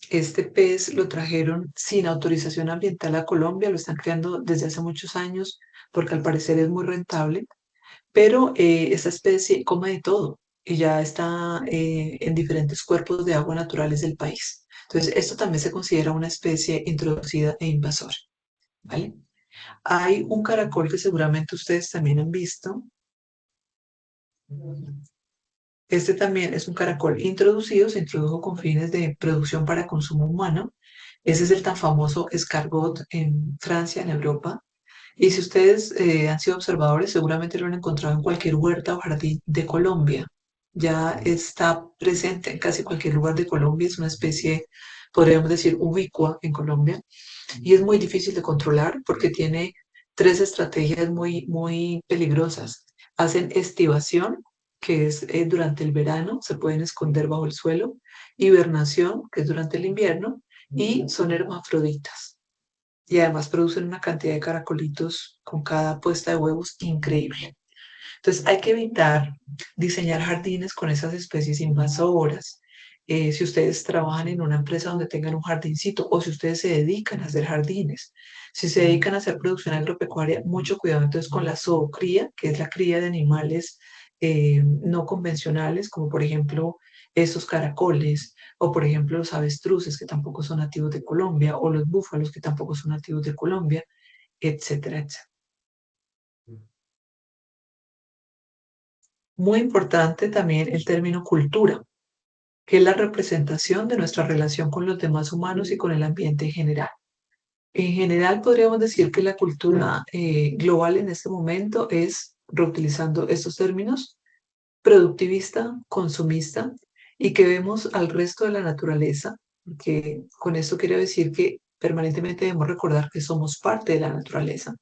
Este pez lo trajeron sin autorización ambiental a Colombia, lo están creando desde hace muchos años porque al parecer es muy rentable. pero esta especie come de todo y ya está en diferentes cuerpos de agua naturales del país. Entonces, esto también se considera una especie introducida e invasora, ¿vale? Hay un caracol que seguramente ustedes también han visto. Este también es un caracol introducido, se introdujo con fines de producción para consumo humano. Ese es el tan famoso escargot en Francia, en Europa. Y si ustedes han sido observadores, seguramente lo han encontrado en cualquier huerta o jardín de Colombia. Ya está presente en casi cualquier lugar de Colombia. Es una especie, podríamos decir, ubicua en Colombia. Y es muy difícil de controlar porque tiene tres estrategias muy peligrosas. Hacen estivación, que es durante el verano, se pueden esconder bajo el suelo, hibernación, que es durante el invierno, y son hermafroditas. Y además producen una cantidad de caracolitos con cada puesta de huevos increíble. Entonces hay que evitar diseñar jardines con esas especies invasoras. Si ustedes trabajan en una empresa donde tengan un jardincito o si ustedes se dedican a hacer jardines, si se dedican a hacer producción agropecuaria, mucho cuidado entonces con la zoocría, que es la cría de animales no convencionales, como por ejemplo estos caracoles, o por ejemplo los avestruces, que tampoco son nativos de Colombia, o los búfalos, que tampoco son nativos de Colombia, etcétera, etcétera. Muy importante también el término cultura, que es la representación de nuestra relación con los demás humanos y con el ambiente en general. En general, podríamos decir que la cultura global en este momento es, reutilizando estos términos, productivista, consumista, y que vemos al resto de la naturaleza, que con esto quiero decir que permanentemente debemos recordar que somos parte de la naturaleza.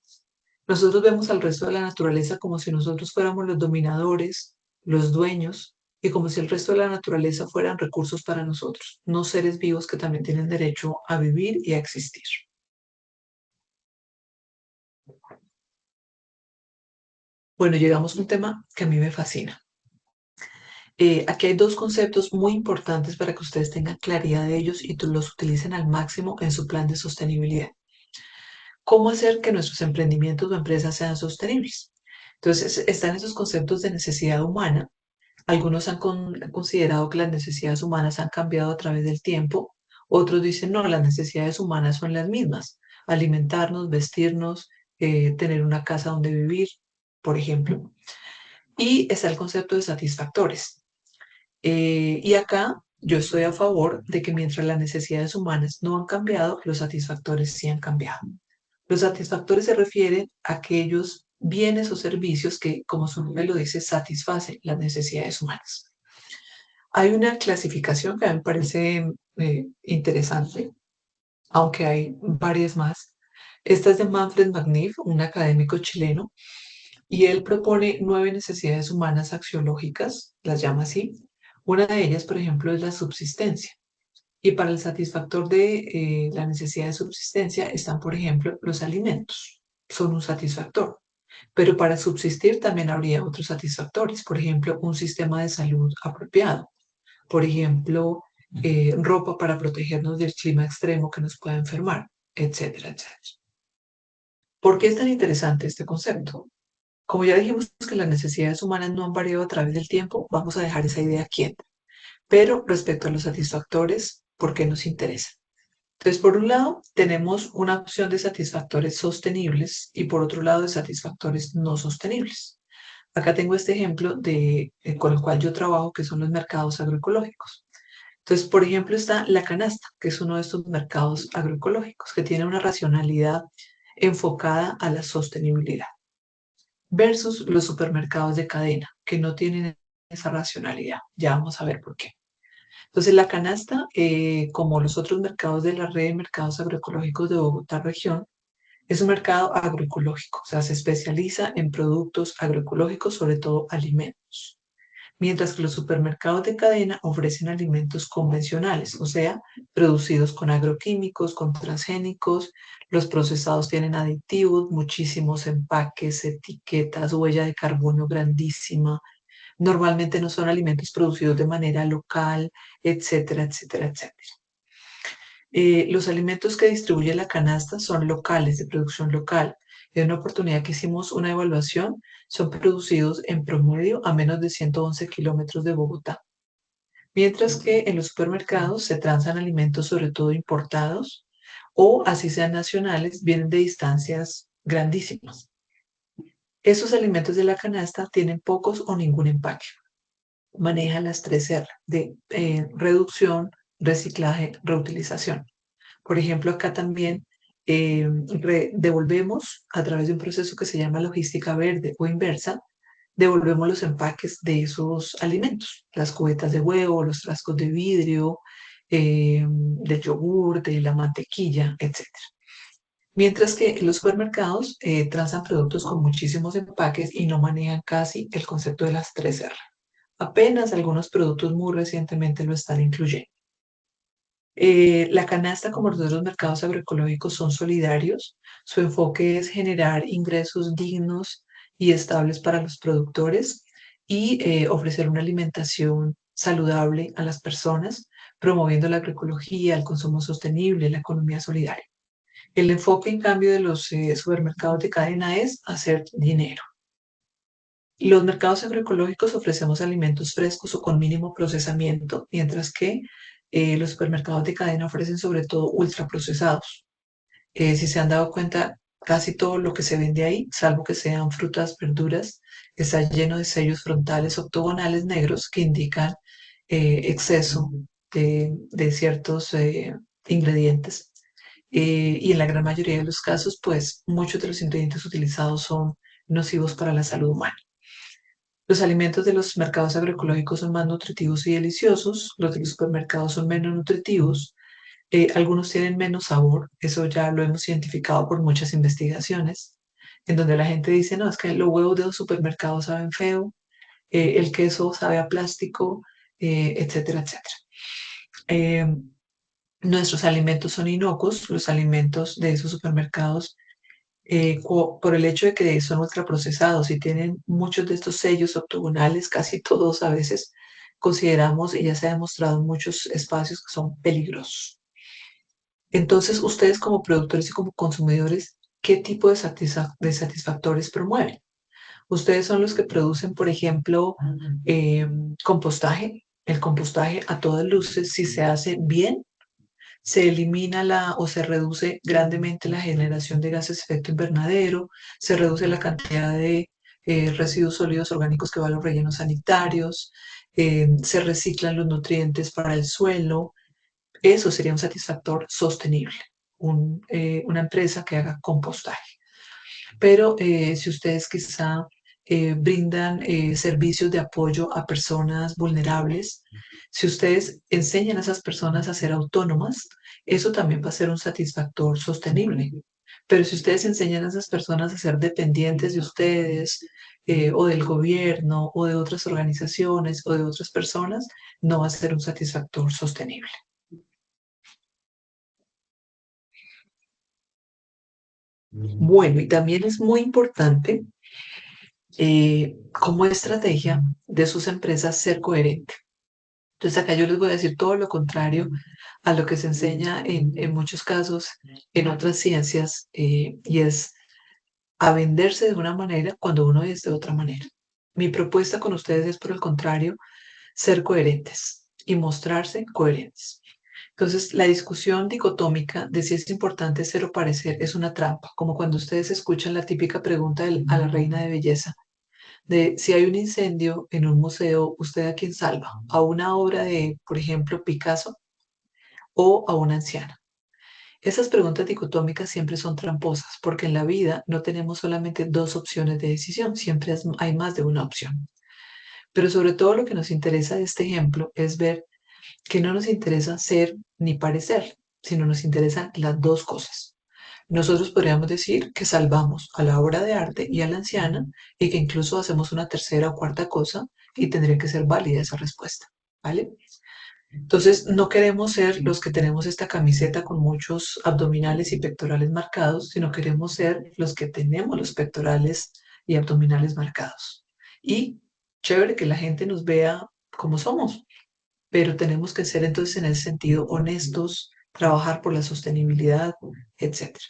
Nosotros vemos al resto de la naturaleza como si nosotros fuéramos los dominadores, los dueños, y como si el resto de la naturaleza fueran recursos para nosotros, no seres vivos que también tienen derecho a vivir y a existir. Bueno, llegamos a un tema que a mí me fascina. Aquí hay dos conceptos muy importantes para que ustedes tengan claridad de ellos y los utilicen al máximo en su plan de sostenibilidad. ¿Cómo hacer que nuestros emprendimientos o empresas sean sostenibles? Entonces, están esos conceptos de necesidad humana. Algunos han considerado que las necesidades humanas han cambiado a través del tiempo. Otros dicen, no, las necesidades humanas son las mismas. Alimentarnos, vestirnos, tener una casa donde vivir, por ejemplo. Y está el concepto de satisfactores. Y acá yo estoy a favor de que mientras las necesidades humanas no han cambiado, los satisfactores sí han cambiado. Los satisfactores se refieren a aquellos bienes o servicios que, como su nombre lo dice, satisfacen las necesidades humanas. Hay una clasificación que a mí me parece interesante, aunque hay varias más. Esta es de Manfred Magnif, un académico chileno, y él propone 9 necesidades humanas axiológicas, las llama así. Una de ellas, por ejemplo, es la subsistencia. Y para el satisfactor de la necesidad de subsistencia están, por ejemplo, los alimentos. Son un satisfactor. Pero para subsistir también habría otros satisfactores, por ejemplo, un sistema de salud apropiado, por ejemplo, ropa para protegernos del clima extremo que nos pueda enfermar, etcétera, etcétera. ¿Por qué es tan interesante este concepto? Como ya dijimos que las necesidades humanas no han variado a través del tiempo, vamos a dejar esa idea quieta. Pero respecto a los satisfactores, ¿por qué nos interesa? Entonces, por un lado, tenemos una opción de satisfactores sostenibles y por otro lado, de satisfactores no sostenibles. Acá tengo este ejemplo con el cual yo trabajo, que son los mercados agroecológicos. Entonces, por ejemplo, está la canasta, que es uno de estos mercados agroecológicos, que tiene una racionalidad enfocada a la sostenibilidad, versus los supermercados de cadena, que no tienen esa racionalidad. Ya vamos a ver por qué. Entonces, la canasta, como los otros mercados de la red de mercados agroecológicos de Bogotá región, es un mercado agroecológico, o sea, se especializa en productos agroecológicos, sobre todo alimentos. Mientras que los supermercados de cadena ofrecen alimentos convencionales, o sea, producidos con agroquímicos, con transgénicos, los procesados tienen aditivos, muchísimos empaques, etiquetas, huella de carbono grandísima. Normalmente no son alimentos producidos de manera local, etcétera, etcétera, etcétera. Los alimentos que distribuye la canasta son locales, de producción local. En una oportunidad que hicimos una evaluación, son producidos en promedio a menos de 111 kilómetros de Bogotá. Mientras que en los supermercados se transan alimentos sobre todo importados o así sean nacionales, vienen de distancias grandísimas. Esos alimentos de la canasta tienen pocos o ningún empaque. Maneja las 3R de reducción, reciclaje, reutilización. Por ejemplo, acá también devolvemos a través de un proceso que se llama logística verde o inversa, devolvemos los empaques de esos alimentos, las cubetas de huevo, los frascos de vidrio, del yogur, de la mantequilla, etcétera. Mientras que en los supermercados transan productos con muchísimos empaques y no manejan casi el concepto de las 3R. Apenas algunos productos muy recientemente lo están incluyendo. La canasta, como los otros mercados agroecológicos, son solidarios. Su enfoque es generar ingresos dignos y estables para los productores y ofrecer una alimentación saludable a las personas, promoviendo la agroecología, el consumo sostenible, la economía solidaria. El enfoque, en cambio, de los supermercados de cadena es hacer dinero. Los mercados agroecológicos ofrecemos alimentos frescos o con mínimo procesamiento, mientras que los supermercados de cadena ofrecen sobre todo ultraprocesados. Si se han dado cuenta, casi todo lo que se vende ahí, salvo que sean frutas, verduras, está lleno de sellos frontales octogonales negros que indican exceso de ciertos ingredientes. Y en la gran mayoría de los casos, pues muchos de los ingredientes utilizados son nocivos para la salud humana. Los alimentos de los mercados agroecológicos son más nutritivos y deliciosos, los de los supermercados son menos nutritivos, algunos tienen menos sabor, eso ya lo hemos identificado por muchas investigaciones, en donde la gente dice, no, es que los huevos de los supermercados saben feo, el queso sabe a plástico, etcétera, etcétera. Eh, Nuestros alimentos son inocuos, los alimentos de esos supermercados por el hecho de que son ultraprocesados y tienen muchos de estos sellos octogonales, casi todos a veces consideramos, y ya se ha demostrado en muchos espacios, que son peligrosos. Entonces, ustedes como productores y como consumidores, ¿qué tipo de satisfactores promueven? Ustedes son los que producen, por ejemplo, eh, compostaje. El compostaje a todas luces, si se hace bien, se elimina o se reduce grandemente la generación de gases de efecto invernadero, se reduce la cantidad de residuos sólidos orgánicos que van a los rellenos sanitarios, se reciclan los nutrientes para el suelo. Eso sería un satisfactor sostenible, una empresa que haga compostaje. Pero si ustedes quizá brindan servicios de apoyo a personas vulnerables, si ustedes enseñan a esas personas a ser autónomas, eso también va a ser un satisfactor sostenible. Pero si ustedes enseñan a esas personas a ser dependientes de ustedes o del gobierno o de otras organizaciones o de otras personas, no va a ser un satisfactor sostenible. Bueno, y también es muy importante como estrategia de sus empresas ser coherente. Entonces acá yo les voy a decir todo lo contrario a lo que se enseña en muchos casos en otras ciencias y es a venderse de una manera cuando uno es de otra manera. Mi propuesta con ustedes es, por el contrario, ser coherentes y mostrarse coherentes. Entonces, la discusión dicotómica de si es importante ser o parecer es una trampa, como cuando ustedes escuchan la típica pregunta a la reina de belleza de si hay un incendio en un museo, ¿usted a quién salva? ¿A una obra de, por ejemplo, Picasso o a una anciana? Esas preguntas dicotómicas siempre son tramposas porque en la vida no tenemos solamente dos opciones de decisión, siempre hay más de una opción. Pero sobre todo lo que nos interesa de este ejemplo es ver que no nos interesa ser ni parecer, sino nos interesan las dos cosas. Nosotros podríamos decir que salvamos a la obra de arte y a la anciana y que incluso hacemos una tercera o cuarta cosa y tendría que ser válida esa respuesta, ¿vale? Entonces, no queremos ser los que tenemos esta camiseta con muchos abdominales y pectorales marcados, sino queremos ser los que tenemos los pectorales y abdominales marcados. Y chévere que la gente nos vea como somos, pero tenemos que ser entonces en ese sentido honestos trabajar por la sostenibilidad, etcétera.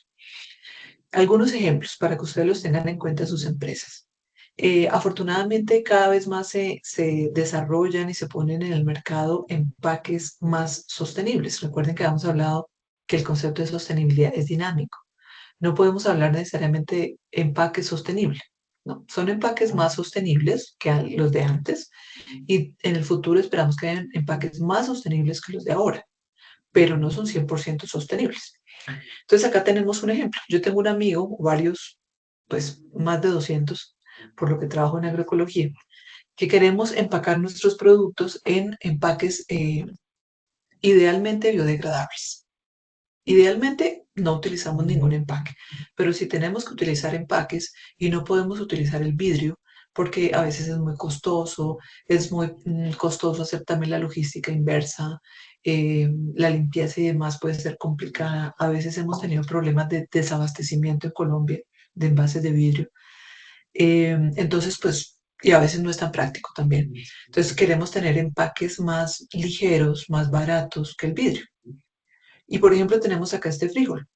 Algunos ejemplos para que ustedes los tengan en cuenta en sus empresas. Afortunadamente, cada vez más se desarrollan y se ponen en el mercado empaques más sostenibles. Recuerden que habíamos hablado que el concepto de sostenibilidad es dinámico. No podemos hablar necesariamente de empaque sostenible, ¿no? Son empaques más sostenibles que los de antes y en el futuro esperamos que hayan empaques más sostenibles que los de ahora, pero no son 100% sostenibles. Entonces acá tenemos un ejemplo. Yo tengo un amigo, varios, pues más de 200, por lo que trabajo en agroecología, que queremos empacar nuestros productos en empaques idealmente biodegradables. Idealmente no utilizamos ningún empaque, pero si tenemos que utilizar empaques y no podemos utilizar el vidrio, porque a veces es muy costoso hacer también la logística inversa, la limpieza y demás puede ser complicada. A veces hemos tenido problemas de desabastecimiento en Colombia de envases de vidrio. Entonces, pues, y a veces no es tan práctico también. Entonces, queremos tener empaques más ligeros, más baratos que el vidrio. Y por ejemplo, tenemos acá este frijol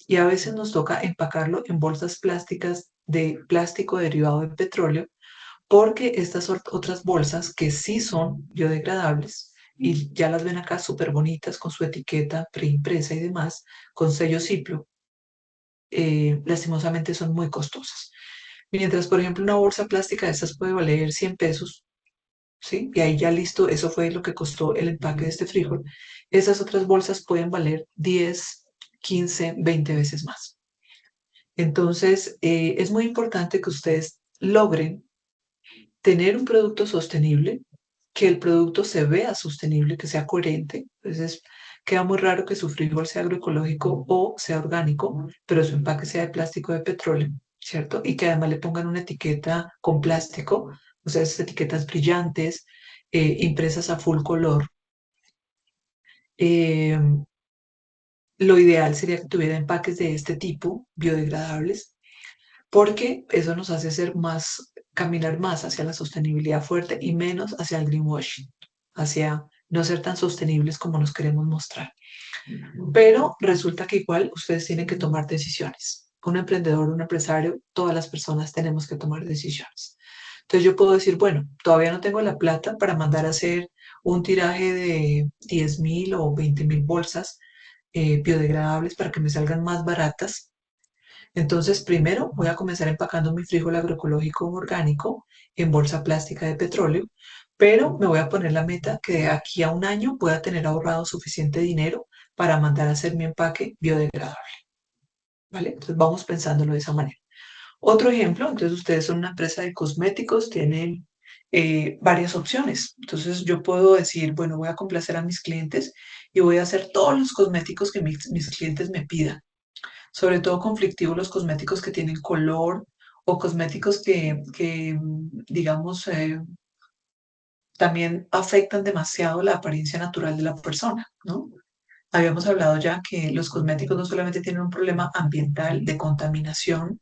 y a veces nos toca empacarlo en bolsas plásticas de plástico derivado de petróleo porque estas otras bolsas que sí son biodegradables y ya las ven acá súper bonitas con su etiqueta preimpresa y demás, con sello Ciplo, lastimosamente son muy costosas. Mientras, por ejemplo, una bolsa plástica de estas puede valer 100 pesos, ¿sí? Y ahí ya listo, eso fue lo que costó el empaque de este frijol. Esas otras bolsas pueden valer 10, 15, 20 veces más. Entonces, es muy importante que ustedes logren tener un producto sostenible, que el producto se vea sostenible, que sea coherente. Entonces, queda muy raro que su frijol sea agroecológico o sea orgánico, pero su empaque sea de plástico de petróleo, ¿cierto? Y que además le pongan una etiqueta con plástico, o sea, esas etiquetas brillantes, impresas a full color. Eh, lo ideal sería que tuviera empaques de este tipo, biodegradables, porque eso nos hace ser más, caminar más hacia la sostenibilidad fuerte y menos hacia el greenwashing, hacia no ser tan sostenibles como nos queremos mostrar. Pero resulta que igual ustedes tienen que tomar decisiones. Un emprendedor, un empresario, todas las personas tenemos que tomar decisiones. Entonces yo puedo decir, bueno, todavía no tengo la plata para mandar a hacer un tiraje de 10.000 o 20.000 bolsas biodegradables para que me salgan más baratas. Entonces, primero voy a comenzar empacando mi frijol agroecológico orgánico en bolsa plástica de petróleo, pero me voy a poner la meta que de aquí a un año pueda tener ahorrado suficiente dinero para mandar a hacer mi empaque biodegradable, ¿vale? Entonces vamos pensándolo de esa manera. Otro ejemplo, entonces ustedes son una empresa de cosméticos, tienen varias opciones. Entonces yo puedo decir, bueno, voy a complacer a mis clientes y voy a hacer todos los cosméticos que mis clientes me pidan, sobre todo conflictivos los cosméticos que tienen color o cosméticos digamos, también afectan demasiado la apariencia natural de la persona, ¿no? Habíamos hablado ya que los cosméticos no solamente tienen un problema ambiental de contaminación,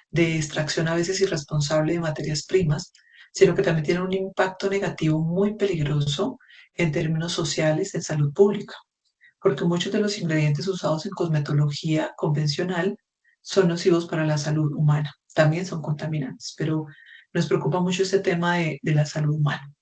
de extracción a veces irresponsable de materias primas, sino que también tienen un impacto negativo muy peligroso en términos sociales en salud pública porque muchos de los ingredientes usados en cosmetología convencional son nocivos para la salud humana. También son contaminantes, pero nos preocupa mucho este tema de la salud humana.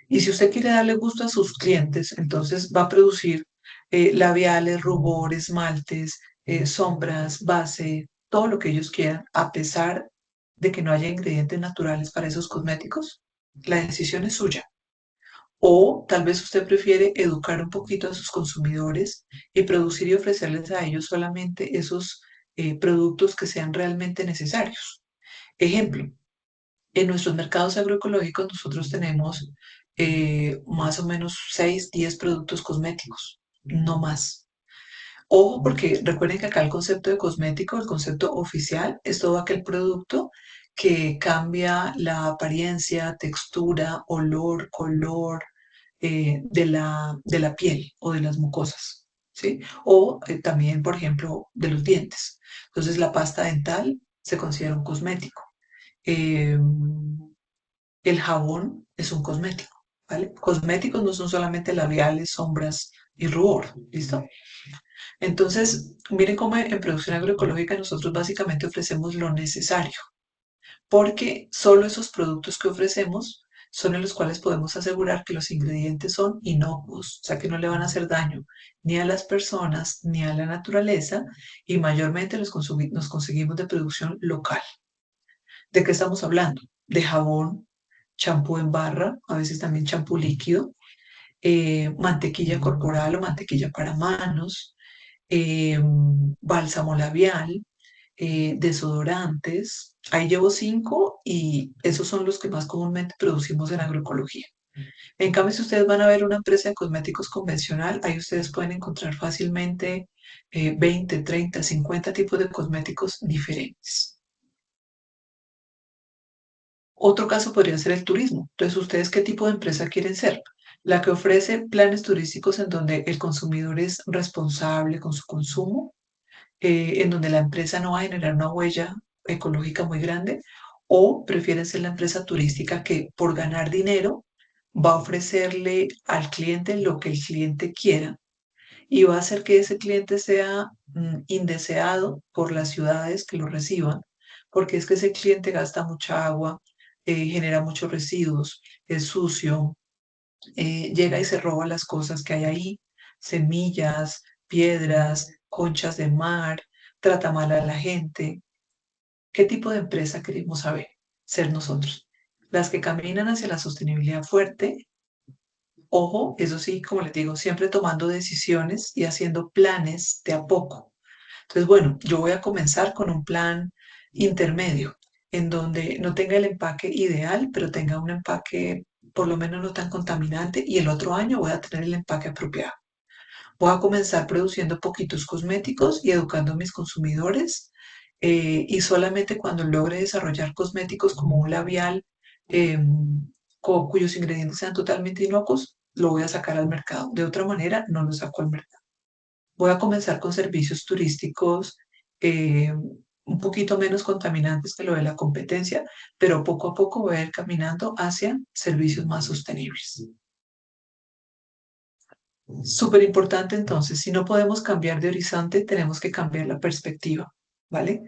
Y si usted quiere darle gusto a sus clientes, entonces va a producir labiales, rubor, esmaltes, sombras, base, todo lo que ellos quieran, a pesar de que no haya ingredientes naturales para esos cosméticos. La decisión es suya. O tal vez usted prefiere educar un poquito a sus consumidores y producir y ofrecerles a ellos solamente esos productos que sean realmente necesarios. Ejemplo, en nuestros mercados agroecológicos nosotros tenemos más o menos 6, 10 productos cosméticos, no más. Ojo, porque recuerden que acá el concepto de cosmético, el concepto oficial, es todo aquel producto que cambia la apariencia, textura, olor, color de la piel o de las mucosas, ¿sí? O también, por ejemplo, de los dientes. Entonces, la pasta dental se considera un cosmético. Eh, el jabón es un cosmético, ¿vale? Cosméticos no son solamente labiales, sombras, y rubor, ¿listo? Entonces, miren cómo en producción agroecológica nosotros básicamente ofrecemos lo necesario, porque solo esos productos que ofrecemos son en los cuales podemos asegurar que los ingredientes son inocuos, o sea que no le van a hacer daño ni a las personas ni a la naturaleza y mayormente nos conseguimos de producción local. ¿De qué estamos hablando? De jabón, champú en barra, a veces también champú líquido, mantequilla corporal o mantequilla para manos, bálsamo labial, desodorantes. Ahí llevo 5 y esos son los que más comúnmente producimos en agroecología. En cambio, si ustedes van a ver una empresa de cosméticos convencional, ahí ustedes pueden encontrar fácilmente 20, 30, 50 tipos de cosméticos diferentes. Otro caso podría ser el turismo. Entonces, ¿ustedes qué tipo de empresa quieren ser? La que ofrece planes turísticos en donde el consumidor es responsable con su consumo, en donde la empresa no va a generar una huella ecológica muy grande, o prefieren ser la empresa turística que por ganar dinero va a ofrecerle al cliente lo que el cliente quiera y va a hacer que ese cliente sea indeseado por las ciudades que lo reciban, porque es que ese cliente gasta mucha agua, genera muchos residuos, es sucio, llega y se roba las cosas que hay ahí, semillas, piedras, conchas de mar, trata mal a la gente. ¿Qué tipo de empresa queremos saber? Ser nosotros. Las que caminan hacia la sostenibilidad fuerte. Ojo, eso sí, como les digo, siempre tomando decisiones y haciendo planes de a poco. Entonces, bueno, yo voy a comenzar con un plan intermedio, en donde no tenga el empaque ideal, pero tenga un empaque por lo menos no tan contaminante y el otro año voy a tener el empaque apropiado. Voy a comenzar produciendo poquitos cosméticos y educando a mis consumidores y solamente cuando logre desarrollar cosméticos como un labial eh, cuyos ingredientes sean totalmente inocuos, lo voy a sacar al mercado. De otra manera, no lo saco al mercado. Voy a comenzar con servicios turísticos un poquito menos contaminantes que lo de la competencia, pero poco a poco voy a ir caminando hacia servicios más sostenibles. Súper importante entonces, si no podemos cambiar de horizonte, tenemos que cambiar la perspectiva, ¿vale?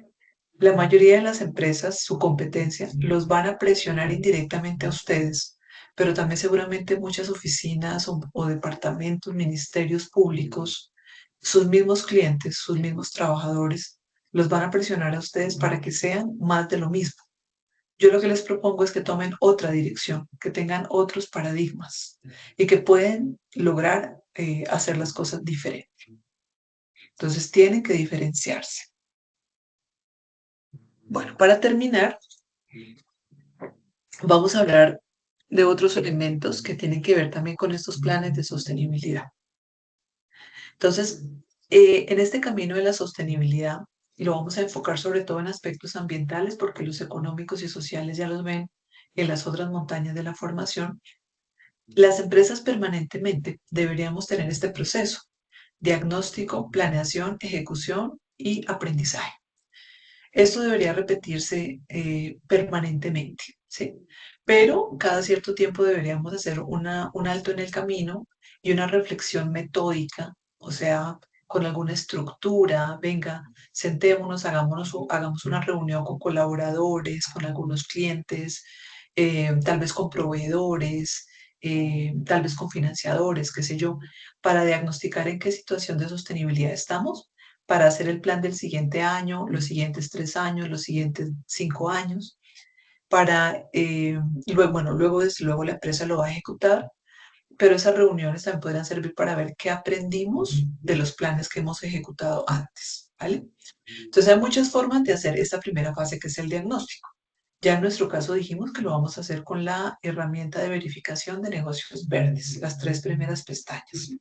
La mayoría de las empresas, su competencia, los van a presionar indirectamente a ustedes, pero también seguramente muchas oficinas o departamentos, ministerios públicos, sus mismos clientes, sus mismos trabajadores, los van a presionar a ustedes para que sean más de lo mismo. Yo lo que les propongo es que tomen otra dirección, que tengan otros paradigmas y que pueden lograr hacer las cosas diferentes. Entonces tienen que diferenciarse. Bueno, para terminar, vamos a hablar de otros elementos que tienen que ver también con estos planes de sostenibilidad. Entonces, en este camino de la sostenibilidad, lo vamos a enfocar sobre todo en aspectos ambientales, porque los económicos y sociales ya los ven en las otras montañas de la formación. Las empresas permanentemente deberíamos tener este proceso: diagnóstico, planeación, ejecución y aprendizaje. Esto debería repetirse permanentemente, ¿sí? Pero cada cierto tiempo deberíamos hacer un alto en el camino y una reflexión metódica, o sea, con alguna estructura. Venga, sentémonos, hagamos una reunión con colaboradores, con algunos clientes, tal vez con proveedores, tal vez con financiadores, qué sé yo, para diagnosticar en qué situación de sostenibilidad estamos, para hacer el plan del siguiente año, los siguientes 3 años, los siguientes 5 años, y luego, bueno, luego desde luego la empresa lo va a ejecutar, pero esas reuniones también podrían servir para ver qué aprendimos de los planes que hemos ejecutado antes, ¿vale? Entonces hay muchas formas de hacer esta primera fase que es el diagnóstico. Ya en nuestro caso dijimos que lo vamos a hacer con la herramienta de verificación de negocios verdes, las 3 primeras pestañas.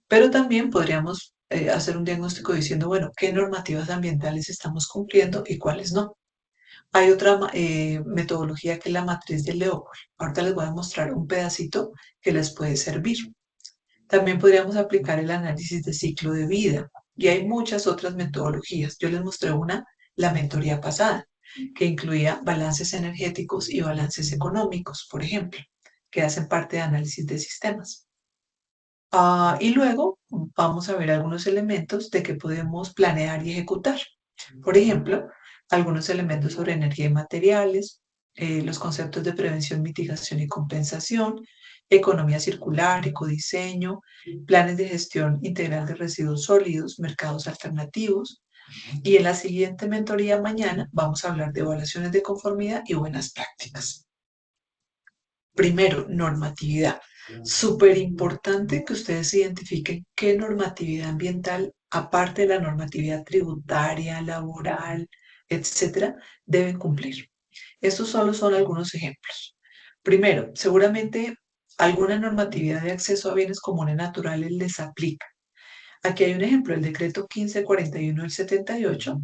Pero también podríamos hacer un diagnóstico diciendo, bueno, qué normativas ambientales estamos cumpliendo y cuáles no. Hay otra metodología que es la matriz de Leopold. Ahorita les voy a mostrar un pedacito que les puede servir. También podríamos aplicar el análisis de ciclo de vida y hay muchas otras metodologías. Yo les mostré una la mentoría pasada, que incluía balances energéticos y balances económicos, por ejemplo, que hacen parte de análisis de sistemas. Y luego vamos a ver algunos elementos de que podemos planear y ejecutar. Por ejemplo, algunos elementos sobre energía y materiales, los conceptos de prevención, mitigación y compensación, economía circular, ecodiseño, planes de gestión integral de residuos sólidos, mercados alternativos. Y en la siguiente mentoría mañana vamos a hablar de evaluaciones de conformidad y buenas prácticas. Primero, normatividad. Súper importante que ustedes identifiquen qué normatividad ambiental, aparte de la normatividad tributaria, laboral, etcétera, deben cumplir. Estos solo son algunos ejemplos. Primero, seguramente alguna normatividad de acceso a bienes comunes naturales les aplica. Aquí hay un ejemplo, el decreto 1541 del 78,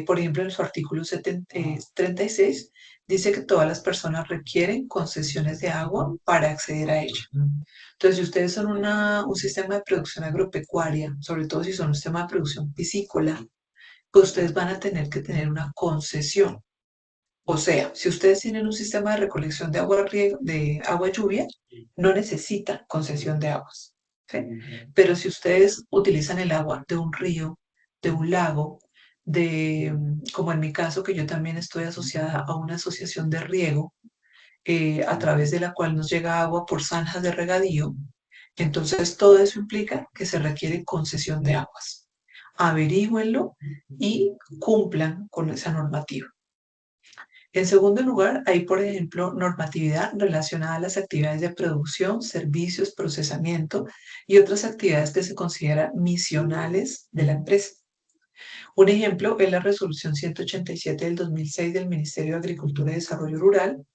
por ejemplo, en su artículo 36, dice que todas las personas requieren concesiones de agua para acceder a ella. Entonces, si ustedes son un sistema de producción agropecuaria, sobre todo si son un sistema de producción piscícola, pues ustedes van a tener que tener una concesión. O sea, si ustedes tienen un sistema de recolección de agua, de agua lluvia, no necesitan concesión de aguas. ¿Sí? Pero si ustedes utilizan el agua de un río, de un lago, como en mi caso, que yo también estoy asociada a una asociación de riego, a través de la cual nos llega agua por zanjas de regadío, entonces todo eso implica que se requiere concesión de aguas. Averígüenlo y cumplan con esa normativa. En segundo lugar, hay, por ejemplo, normatividad relacionada a las actividades de producción, servicios, procesamiento y otras actividades que se consideran misionales de la empresa. Un ejemplo es la resolución 187 del 2006 del Ministerio de Agricultura y Desarrollo Rural,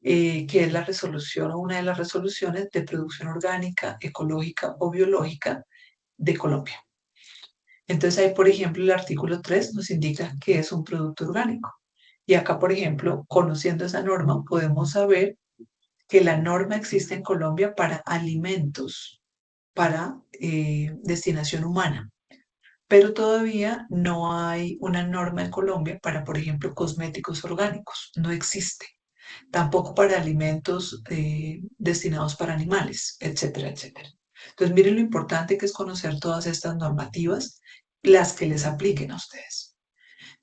que es la resolución o una de las resoluciones de producción orgánica, ecológica o biológica de Colombia. Entonces ahí, por ejemplo, el artículo 3 nos indica que es un producto orgánico. Y acá, por ejemplo, conociendo esa norma, podemos saber que la norma existe en Colombia para alimentos, para destinación humana, pero todavía no hay una norma en Colombia para, por ejemplo, cosméticos orgánicos. No existe. Tampoco para alimentos destinados para animales, etcétera, etcétera. Entonces, miren lo importante que es conocer todas estas normativas, las que les apliquen a ustedes.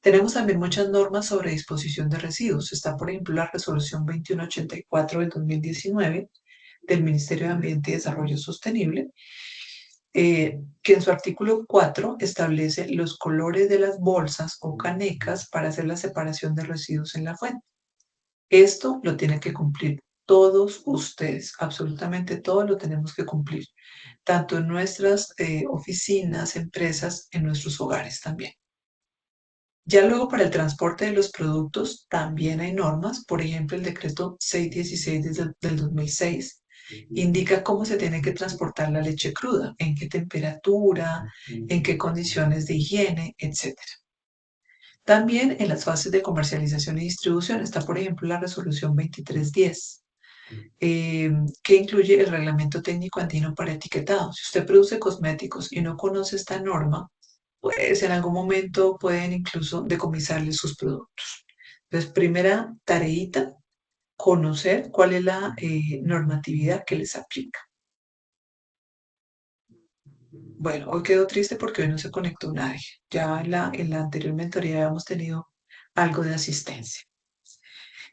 Tenemos también muchas normas sobre disposición de residuos. Está, por ejemplo, la resolución 2184 del 2019 del Ministerio de Ambiente y Desarrollo Sostenible, que en su artículo 4 establece los colores de las bolsas o canecas para hacer la separación de residuos en la fuente. Esto lo tienen que cumplir todos ustedes, absolutamente todos lo tenemos que cumplir, tanto en nuestras oficinas, empresas, en nuestros hogares también. Ya luego para el transporte de los productos también hay normas, por ejemplo el decreto 616 del 2006 indica cómo se tiene que transportar la leche cruda, en qué temperatura, en qué condiciones de higiene, etc. También en las fases de comercialización y distribución está, por ejemplo, la resolución 2310, que incluye el reglamento técnico andino para etiquetado. Si usted produce cosméticos y no conoce esta norma, pues en algún momento pueden incluso decomisarle sus productos. Entonces, primera tareita, conocer cuál es la normatividad que les aplica. Bueno, hoy quedó triste porque hoy no se conectó nadie. Ya en la anterior mentoría habíamos tenido algo de asistencia.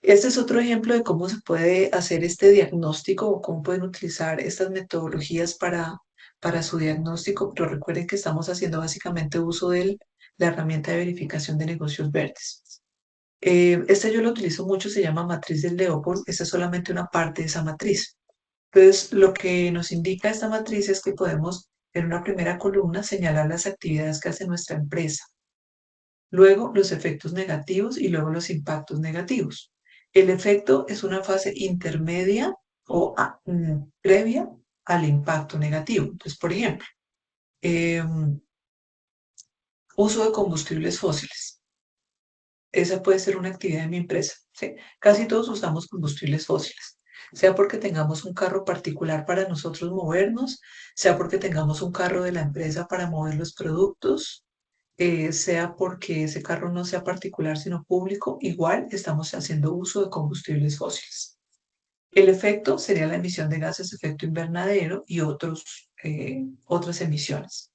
Este es otro ejemplo de cómo se puede hacer este diagnóstico o cómo pueden utilizar estas metodologías para su diagnóstico, pero recuerden que estamos haciendo básicamente uso de la herramienta de verificación de negocios verdes. Esta yo lo utilizo mucho, se llama matriz del Leopold, esta es solamente una parte de esa matriz. Entonces, lo que nos indica esta matriz es que podemos en una primera columna señalar las actividades que hace nuestra empresa, luego los efectos negativos y luego los impactos negativos. El efecto es una fase intermedia o previa al impacto negativo. Entonces, por ejemplo, uso de combustibles fósiles. Esa puede ser una actividad de mi empresa, ¿sí? Casi todos usamos combustibles fósiles, sea porque tengamos un carro particular para nosotros movernos, sea porque tengamos un carro de la empresa para mover los productos, sea porque ese carro no sea particular sino público, igual estamos haciendo uso de combustibles fósiles. El efecto sería la emisión de gases de efecto invernadero y otras emisiones.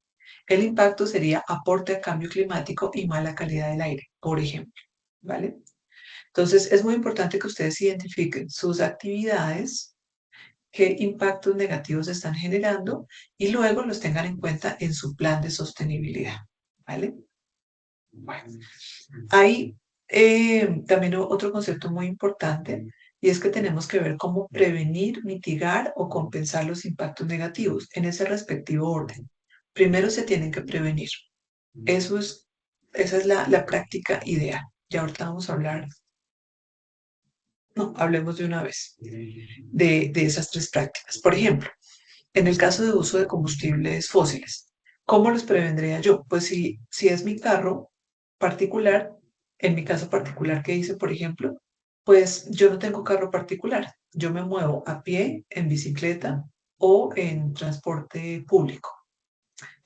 El impacto sería aporte a cambio climático y mala calidad del aire, por ejemplo, ¿vale? Entonces, es muy importante que ustedes identifiquen sus actividades, qué impactos negativos están generando y luego los tengan en cuenta en su plan de sostenibilidad, ¿vale? Bueno, hay también otro concepto muy importante y es que tenemos que ver cómo prevenir, mitigar o compensar los impactos negativos en ese respectivo orden. Primero se tienen que prevenir. Eso es, esa es la práctica ideal. Ya ahorita vamos a hablar, no, hablemos de una vez de esas tres prácticas. Por ejemplo, en el caso de uso de combustibles fósiles, ¿cómo los prevendría yo? Pues si es mi carro particular, en mi caso particular que hice, por ejemplo, pues yo no tengo carro particular. Yo me muevo a pie, en bicicleta o en transporte público.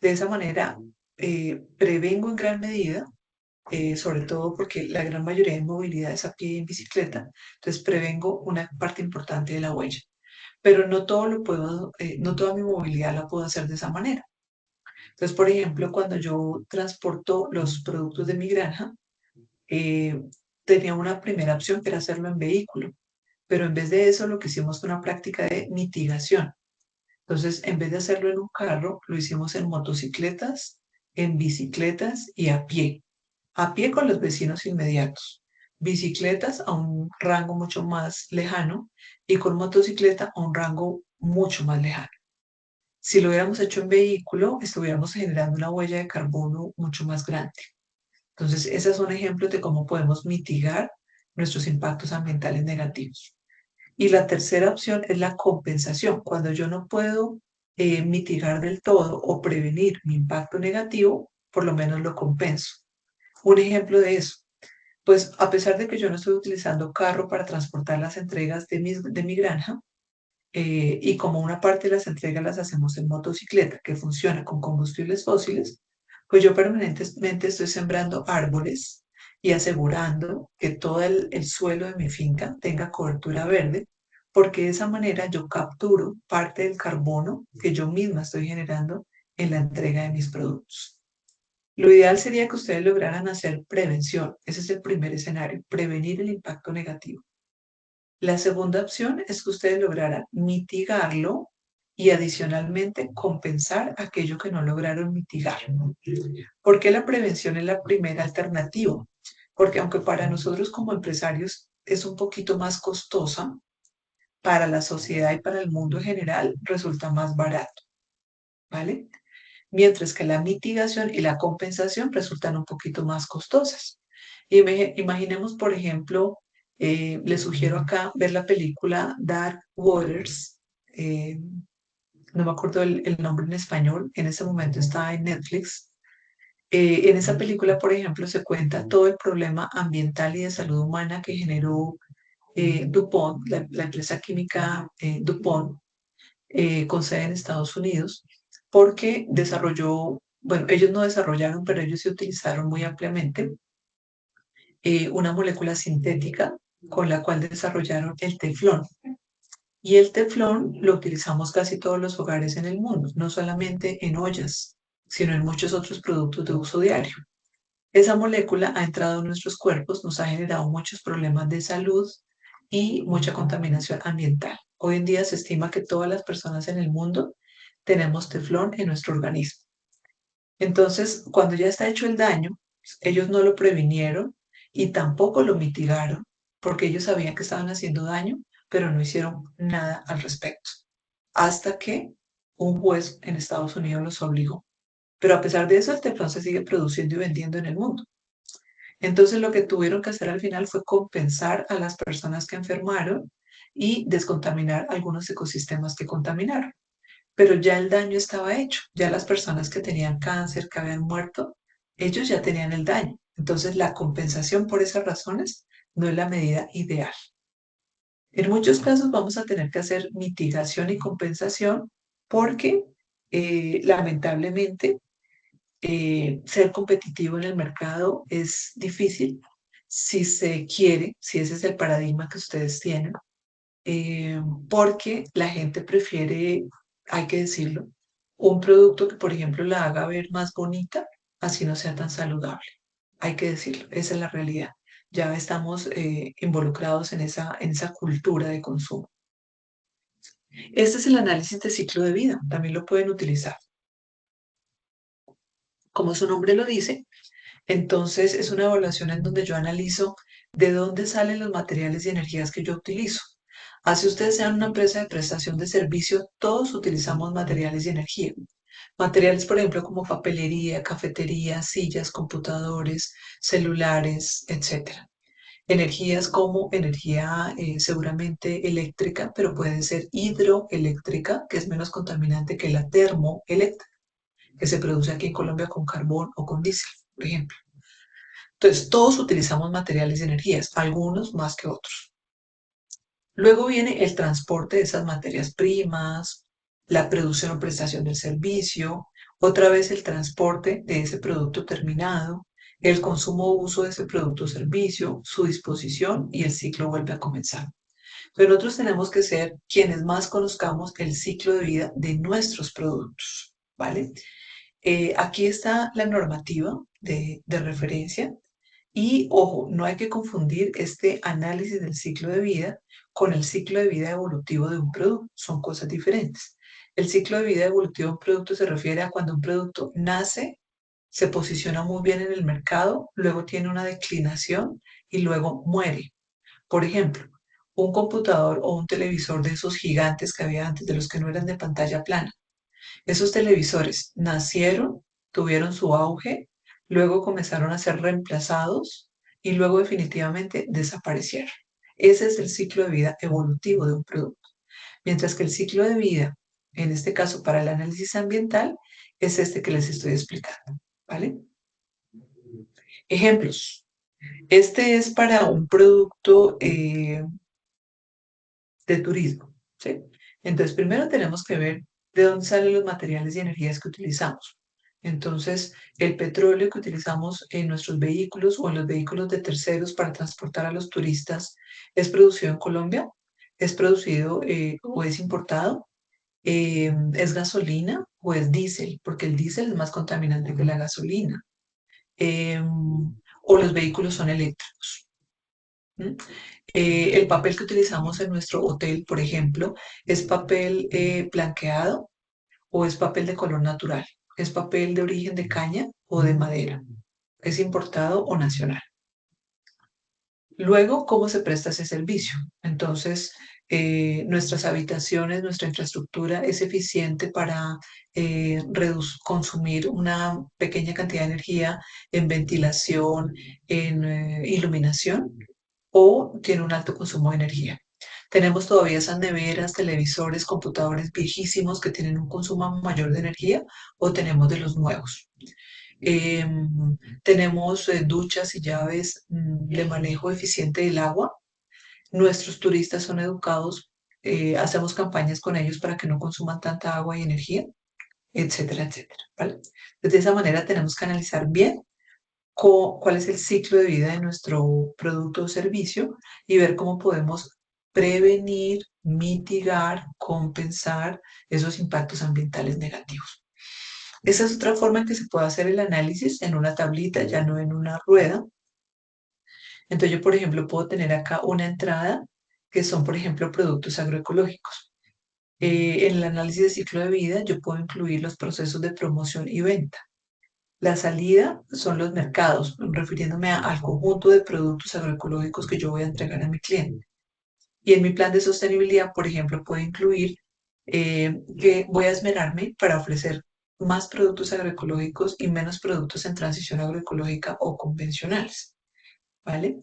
De esa manera, prevengo en gran medida, sobre todo porque la gran mayoría de movilidad es a pie y en bicicleta, entonces prevengo una parte importante de la huella. Pero no todo lo puedo, no toda mi movilidad la puedo hacer de esa manera. Entonces, por ejemplo, cuando yo transporto los productos de mi granja, eh, tenía una primera opción que era hacerlo en vehículo, pero en vez de eso lo que hicimos fue una práctica de mitigación. Entonces, en vez de hacerlo en un carro, lo hicimos en motocicletas, en bicicletas y a pie. A pie con los vecinos inmediatos. Bicicletas a un rango mucho más lejano y con motocicleta a un rango mucho más lejano. Si lo hubiéramos hecho en vehículo, estuviéramos generando una huella de carbono mucho más grande. Entonces, esos son ejemplos de cómo podemos mitigar nuestros impactos ambientales negativos. Y la tercera opción es la compensación. Cuando yo no puedo mitigar del todo o prevenir mi impacto negativo, por lo menos lo compenso. Un ejemplo de eso, pues a pesar de que yo no estoy utilizando carro para transportar las entregas de mi granja, y como una parte de las entregas las hacemos en motocicleta, que funciona con combustibles fósiles, pues yo permanentemente estoy sembrando árboles y asegurando que todo el suelo de mi finca tenga cobertura verde, porque de esa manera yo capturo parte del carbono que yo misma estoy generando en la entrega de mis productos. Lo ideal sería que ustedes lograran hacer prevención. Ese es el primer escenario, prevenir el impacto negativo. La segunda opción es que ustedes lograran mitigarlo y adicionalmente compensar aquello que no lograron mitigar. ¿Por qué la prevención es la primera alternativa? Porque aunque para nosotros como empresarios es un poquito más costosa, para la sociedad y para el mundo en general resulta más barato, ¿vale? Mientras que la mitigación y la compensación resultan un poquito más costosas. Imaginemos, por ejemplo, les sugiero acá ver la película Dark Waters, no me acuerdo el nombre en español, en ese momento está en Netflix. En esa película, por ejemplo, se cuenta todo el problema ambiental y de salud humana que generó DuPont, la empresa química DuPont, con sede en Estados Unidos, porque desarrolló, bueno, ellos no desarrollaron, pero ellos se utilizaron muy ampliamente una molécula sintética con la cual desarrollaron el teflón. Y el teflón lo utilizamos casi todos los hogares en el mundo, no solamente en ollas, sino en muchos otros productos de uso diario. Esa molécula ha entrado en nuestros cuerpos, nos ha generado muchos problemas de salud y mucha contaminación ambiental. Hoy en día se estima que todas las personas en el mundo tenemos teflón en nuestro organismo. Entonces, cuando ya está hecho el daño, ellos no lo previnieron y tampoco lo mitigaron porque ellos sabían que estaban haciendo daño, pero no hicieron nada al respecto. Hasta que un juez en Estados Unidos los obligó. Pero a pesar de eso, el teflón se sigue produciendo y vendiendo en el mundo. Entonces lo que tuvieron que hacer al final fue compensar a las personas que enfermaron y descontaminar algunos ecosistemas que contaminaron. Pero ya el daño estaba hecho, ya las personas que tenían cáncer, que habían muerto, ellos ya tenían el daño. Entonces la compensación por esas razones no es la medida ideal. En muchos casos vamos a tener que hacer mitigación y compensación porque lamentablemente ser competitivo en el mercado es difícil si se quiere, si ese es el paradigma que ustedes tienen, eh, porque la gente prefiere, hay que decirlo, un producto que, por ejemplo, la haga ver más bonita, así no sea tan saludable. Hay que decirlo, esa es la realidad. Ya estamos involucrados en esa cultura de consumo. Este es el análisis de ciclo de vida, también lo pueden utilizar. Como su nombre lo dice, entonces es una evaluación en donde yo analizo de dónde salen los materiales y energías que yo utilizo. Así ustedes sean una empresa de prestación de servicio, todos utilizamos materiales y energía. Materiales, por ejemplo, como papelería, cafetería, sillas, computadores, celulares, etcétera. Energías como energía seguramente eléctrica, pero puede ser hidroeléctrica, que es menos contaminante que la termoeléctrica, que se produce aquí en Colombia con carbón o con diésel, por ejemplo. Entonces, todos utilizamos materiales y energías, algunos más que otros. Luego viene el transporte de esas materias primas, la producción o prestación del servicio, otra vez el transporte de ese producto terminado, el consumo o uso de ese producto o servicio, su disposición y el ciclo vuelve a comenzar. Pero nosotros tenemos que ser quienes más conozcamos el ciclo de vida de nuestros productos, ¿vale? Aquí está la normativa de referencia y ojo, no hay que confundir este análisis del ciclo de vida con el ciclo de vida evolutivo de un producto. Son cosas diferentes. El ciclo de vida evolutivo de un producto se refiere a cuando un producto nace, se posiciona muy bien en el mercado, luego tiene una declinación y luego muere. Por ejemplo, un computador o un televisor de esos gigantes que había antes, de los que no eran de pantalla plana. Esos televisores nacieron, tuvieron su auge, luego comenzaron a ser reemplazados y luego definitivamente desaparecieron. Ese es el ciclo de vida evolutivo de un producto. Mientras que el ciclo de vida, en este caso para el análisis ambiental, es este que les estoy explicando. ¿Vale? Ejemplos. Este es para un producto de turismo, ¿sí? Entonces, primero tenemos que ver de dónde salen los materiales y energías que utilizamos. Entonces, el petróleo que utilizamos en nuestros vehículos o en los vehículos de terceros para transportar a los turistas es producido en Colombia, es producido o es importado, es gasolina o es diésel, porque el diésel es más contaminante que la gasolina, o los vehículos son eléctricos. ¿Mm? El papel que utilizamos en nuestro hotel, por ejemplo, es papel blanqueado o es papel de color natural, es papel de origen de caña o de madera, es importado o nacional. Luego, ¿cómo se presta ese servicio? Entonces, nuestras habitaciones, nuestra infraestructura es eficiente para consumir una pequeña cantidad de energía en ventilación, en iluminación, o tiene un alto consumo de energía. Tenemos todavía esas neveras, televisores, computadores viejísimos que tienen un consumo mayor de energía o tenemos de los nuevos. Tenemos duchas y llaves de manejo eficiente del agua. Nuestros turistas son educados, hacemos campañas con ellos para que no consuman tanta agua y energía, etcétera, etcétera. ¿Vale? De esa manera tenemos que analizar bien cuál es el ciclo de vida de nuestro producto o servicio y ver cómo podemos prevenir, mitigar, compensar esos impactos ambientales negativos. Esa es otra forma en que se puede hacer el análisis en una tablita, ya no en una rueda. Entonces yo, por ejemplo, puedo tener acá una entrada que son, por ejemplo, productos agroecológicos. En el análisis de ciclo de vida yo puedo incluir los procesos de promoción y venta. La salida son los mercados, refiriéndome al conjunto de productos agroecológicos que yo voy a entregar a mi cliente. Y en mi plan de sostenibilidad, por ejemplo, puedo incluir que voy a esmerarme para ofrecer más productos agroecológicos y menos productos en transición agroecológica o convencionales, ¿vale?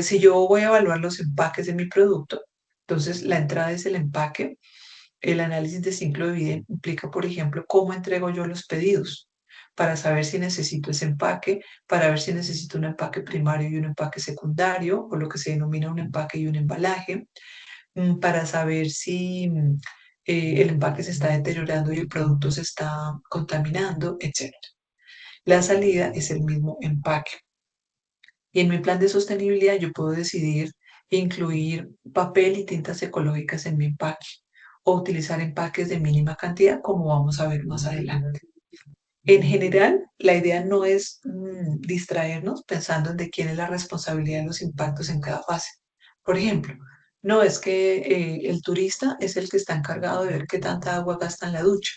Si yo voy a evaluar los empaques de mi producto, entonces la entrada es el empaque. El análisis de ciclo de vida implica, por ejemplo, cómo entrego yo los pedidos para saber si necesito ese empaque, para ver si necesito un empaque primario y un empaque secundario, o lo que se denomina un empaque y un embalaje, para saber si el empaque se está deteriorando y el producto se está contaminando, etc. La salida es el mismo empaque. Y en mi plan de sostenibilidad yo puedo decidir incluir papel y tintas ecológicas en mi empaque o utilizar empaques de mínima cantidad, como vamos a ver más adelante. En general, la idea no es distraernos pensando en de quién es la responsabilidad de los impactos en cada fase. Por ejemplo, no es que el turista es el que está encargado de ver qué tanta agua gasta en la ducha.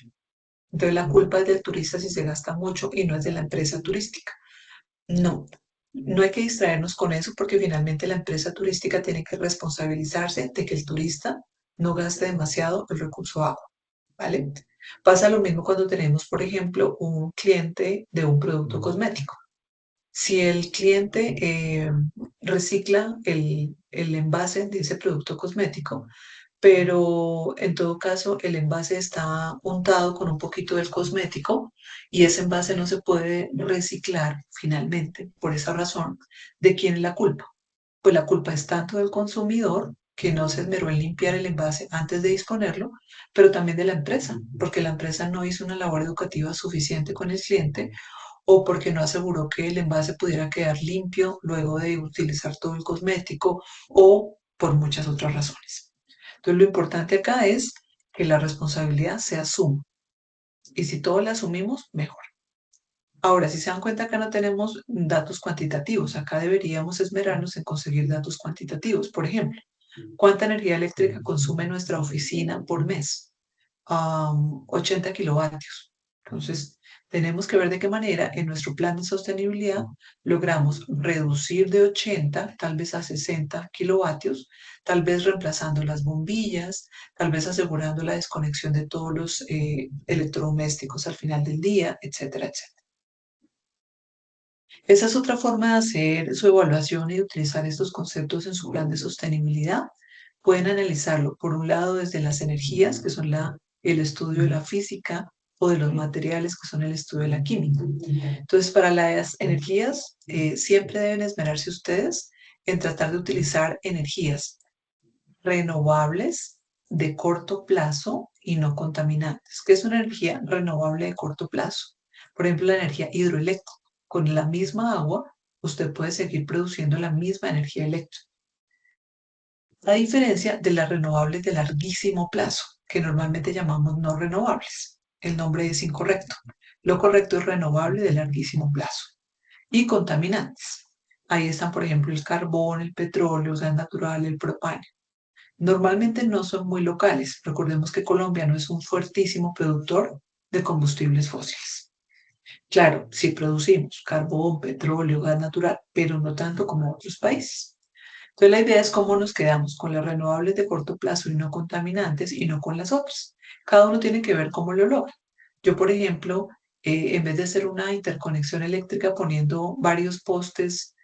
Entonces la culpa es del turista si se gasta mucho y no es de la empresa turística. No, no hay que distraernos con eso porque finalmente la empresa turística tiene que responsabilizarse de que el turista no gaste demasiado el recurso agua, ¿vale? Pasa lo mismo cuando tenemos, por ejemplo, un cliente de un producto cosmético. Si el cliente recicla el envase de ese producto cosmético, pero en todo caso el envase está untado con un poquito del cosmético y ese envase no se puede reciclar finalmente. Por esa razón, ¿de quién es la culpa? Pues la culpa es tanto del consumidor, que no se esmeró en limpiar el envase antes de disponerlo, pero también de la empresa, porque la empresa no hizo una labor educativa suficiente con el cliente o porque no aseguró que el envase pudiera quedar limpio luego de utilizar todo el cosmético o por muchas otras razones. Entonces, lo importante acá es que la responsabilidad se asuma. Y si todos la asumimos, mejor. Ahora, si se dan cuenta, acá no tenemos datos cuantitativos. Acá deberíamos esmerarnos en conseguir datos cuantitativos. Por ejemplo, ¿cuánta energía eléctrica consume nuestra oficina por mes? 80 kilovatios. Entonces, tenemos que ver de qué manera en nuestro plan de sostenibilidad logramos reducir de 80 tal vez a 60 kilovatios, tal vez reemplazando las bombillas, tal vez asegurando la desconexión de todos los electrodomésticos al final del día, etcétera, etcétera. Esa es otra forma de hacer su evaluación y de utilizar estos conceptos en su plan de sostenibilidad. Pueden analizarlo, por un lado, desde las energías, que son el estudio de la física, o de los materiales, que son el estudio de la química. Entonces, para las energías, siempre deben esmerarse ustedes en tratar de utilizar energías renovables de corto plazo y no contaminantes. ¿Qué es una energía renovable de corto plazo? Por ejemplo, la energía hidroeléctrica. Con la misma agua, usted puede seguir produciendo la misma energía eléctrica. A diferencia de las renovables de larguísimo plazo, que normalmente llamamos no renovables. El nombre es incorrecto. Lo correcto es renovable de larguísimo plazo. Y contaminantes. Ahí están, por ejemplo, el carbón, el petróleo, el gas natural, el propano. Normalmente no son muy locales. Recordemos que Colombia no es un fuertísimo productor de combustibles fósiles. Claro, sí producimos carbón, petróleo, gas natural, pero no tanto como otros países. Entonces la idea es cómo nos quedamos con las renovables de corto plazo y no contaminantes y no con las otras. Cada uno tiene que ver cómo lo logra. Yo, por ejemplo, en vez de hacer una interconexión eléctrica poniendo varios postes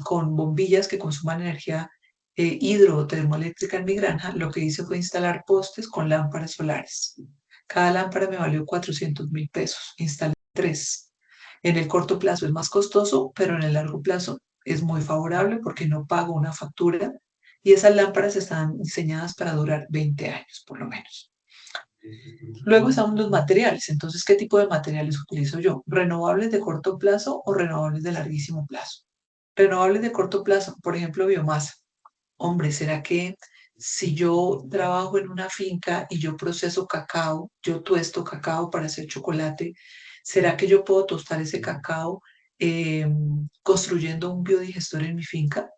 con bombillas que consuman energía hidro o termoeléctrica en mi granja, lo que hice fue instalar postes con lámparas solares. Cada lámpara me valió 400.000 pesos. Instalé tres. En el corto plazo es más costoso, pero en el largo plazo es muy favorable porque no pago una factura y esas lámparas están diseñadas para durar 20 años por lo menos. Luego están los materiales. Entonces, ¿qué tipo de materiales utilizo yo? ¿Renovables de corto plazo o renovables de larguísimo plazo? Renovables de corto plazo, por ejemplo, biomasa. Hombre, ¿será que si yo trabajo en una finca y yo proceso cacao, yo tuesto cacao para hacer chocolate, ¿será que yo puedo tostar ese cacao construyendo un biodigestor en mi finca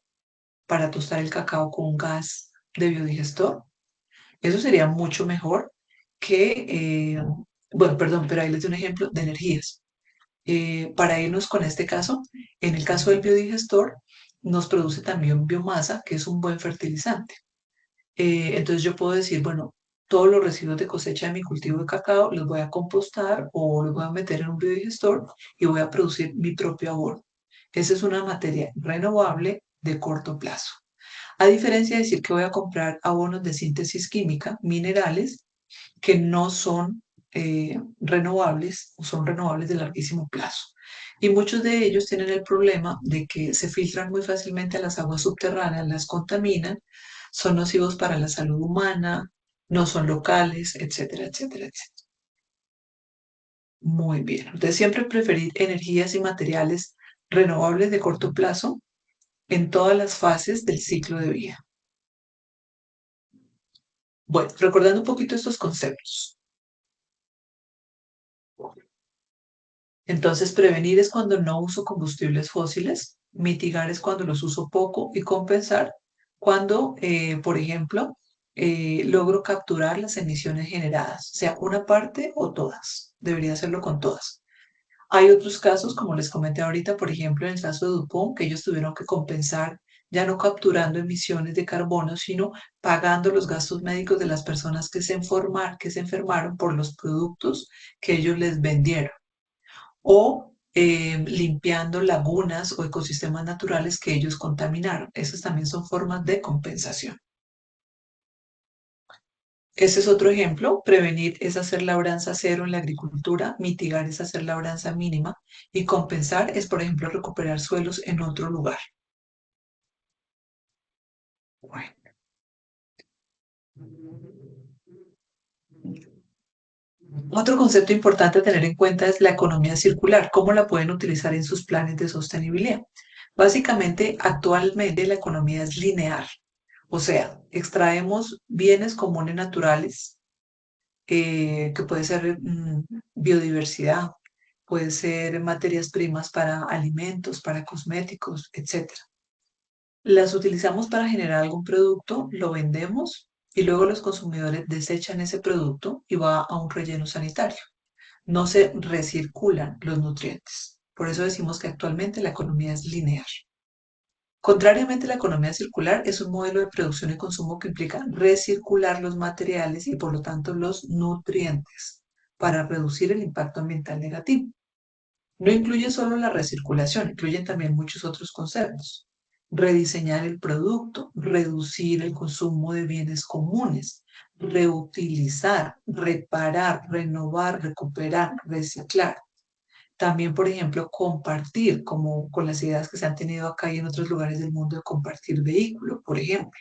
para tostar el cacao con un gas de biodigestor? Eso sería mucho mejor que, bueno, perdón, pero ahí les doy un ejemplo de energías. Para irnos con este caso, en el caso del biodigestor, nos produce también biomasa, que es un buen fertilizante. Entonces yo puedo decir, bueno, todos los residuos de cosecha de mi cultivo de cacao los voy a compostar o los voy a meter en un biodigestor y voy a producir mi propio abono. Esa es una materia renovable de corto plazo. A diferencia de decir que voy a comprar abonos de síntesis química, minerales, que no son renovables o son renovables de larguísimo plazo. Y muchos de ellos tienen el problema de que se filtran muy fácilmente a las aguas subterráneas, las contaminan, son nocivos para la salud humana, no son locales, etcétera, etcétera, etcétera. Muy bien. Entonces, siempre preferir energías y materiales renovables de corto plazo en todas las fases del ciclo de vida. Bueno, recordando un poquito estos conceptos. Entonces, prevenir es cuando no uso combustibles fósiles, mitigar es cuando los uso poco y compensar cuando, por ejemplo, logro capturar las emisiones generadas, sea una parte o todas. Debería hacerlo con todas. Hay otros casos, como les comenté ahorita, por ejemplo, en el caso de Dupont, que ellos tuvieron que compensar ya no capturando emisiones de carbono, sino pagando los gastos médicos de las personas que se enfermaron por los productos que ellos les vendieron o limpiando lagunas o ecosistemas naturales que ellos contaminaron. Esas también son formas de compensación. Ese es otro ejemplo. Prevenir es hacer labranza cero en la agricultura, mitigar es hacer labranza mínima y compensar es, por ejemplo, recuperar suelos en otro lugar. Bueno. Otro concepto importante a tener en cuenta es la economía circular, cómo la pueden utilizar en sus planes de sostenibilidad. Básicamente, actualmente la economía es lineal, o sea, extraemos bienes comunes naturales, que puede ser biodiversidad, puede ser materias primas para alimentos, para cosméticos, etcétera. Las utilizamos para generar algún producto, lo vendemos y luego los consumidores desechan ese producto y va a un relleno sanitario. No se recirculan los nutrientes. Por eso decimos que actualmente la economía es lineal. Contrariamente, la economía circular es un modelo de producción y consumo que implica recircular los materiales y por lo tanto los nutrientes para reducir el impacto ambiental negativo. No incluye solo la recirculación, incluyen también muchos otros conceptos. Rediseñar el producto, reducir el consumo de bienes comunes, reutilizar, reparar, renovar, recuperar, reciclar. También, por ejemplo, compartir, como con las ideas que se han tenido acá y en otros lugares del mundo de compartir vehículo, por ejemplo.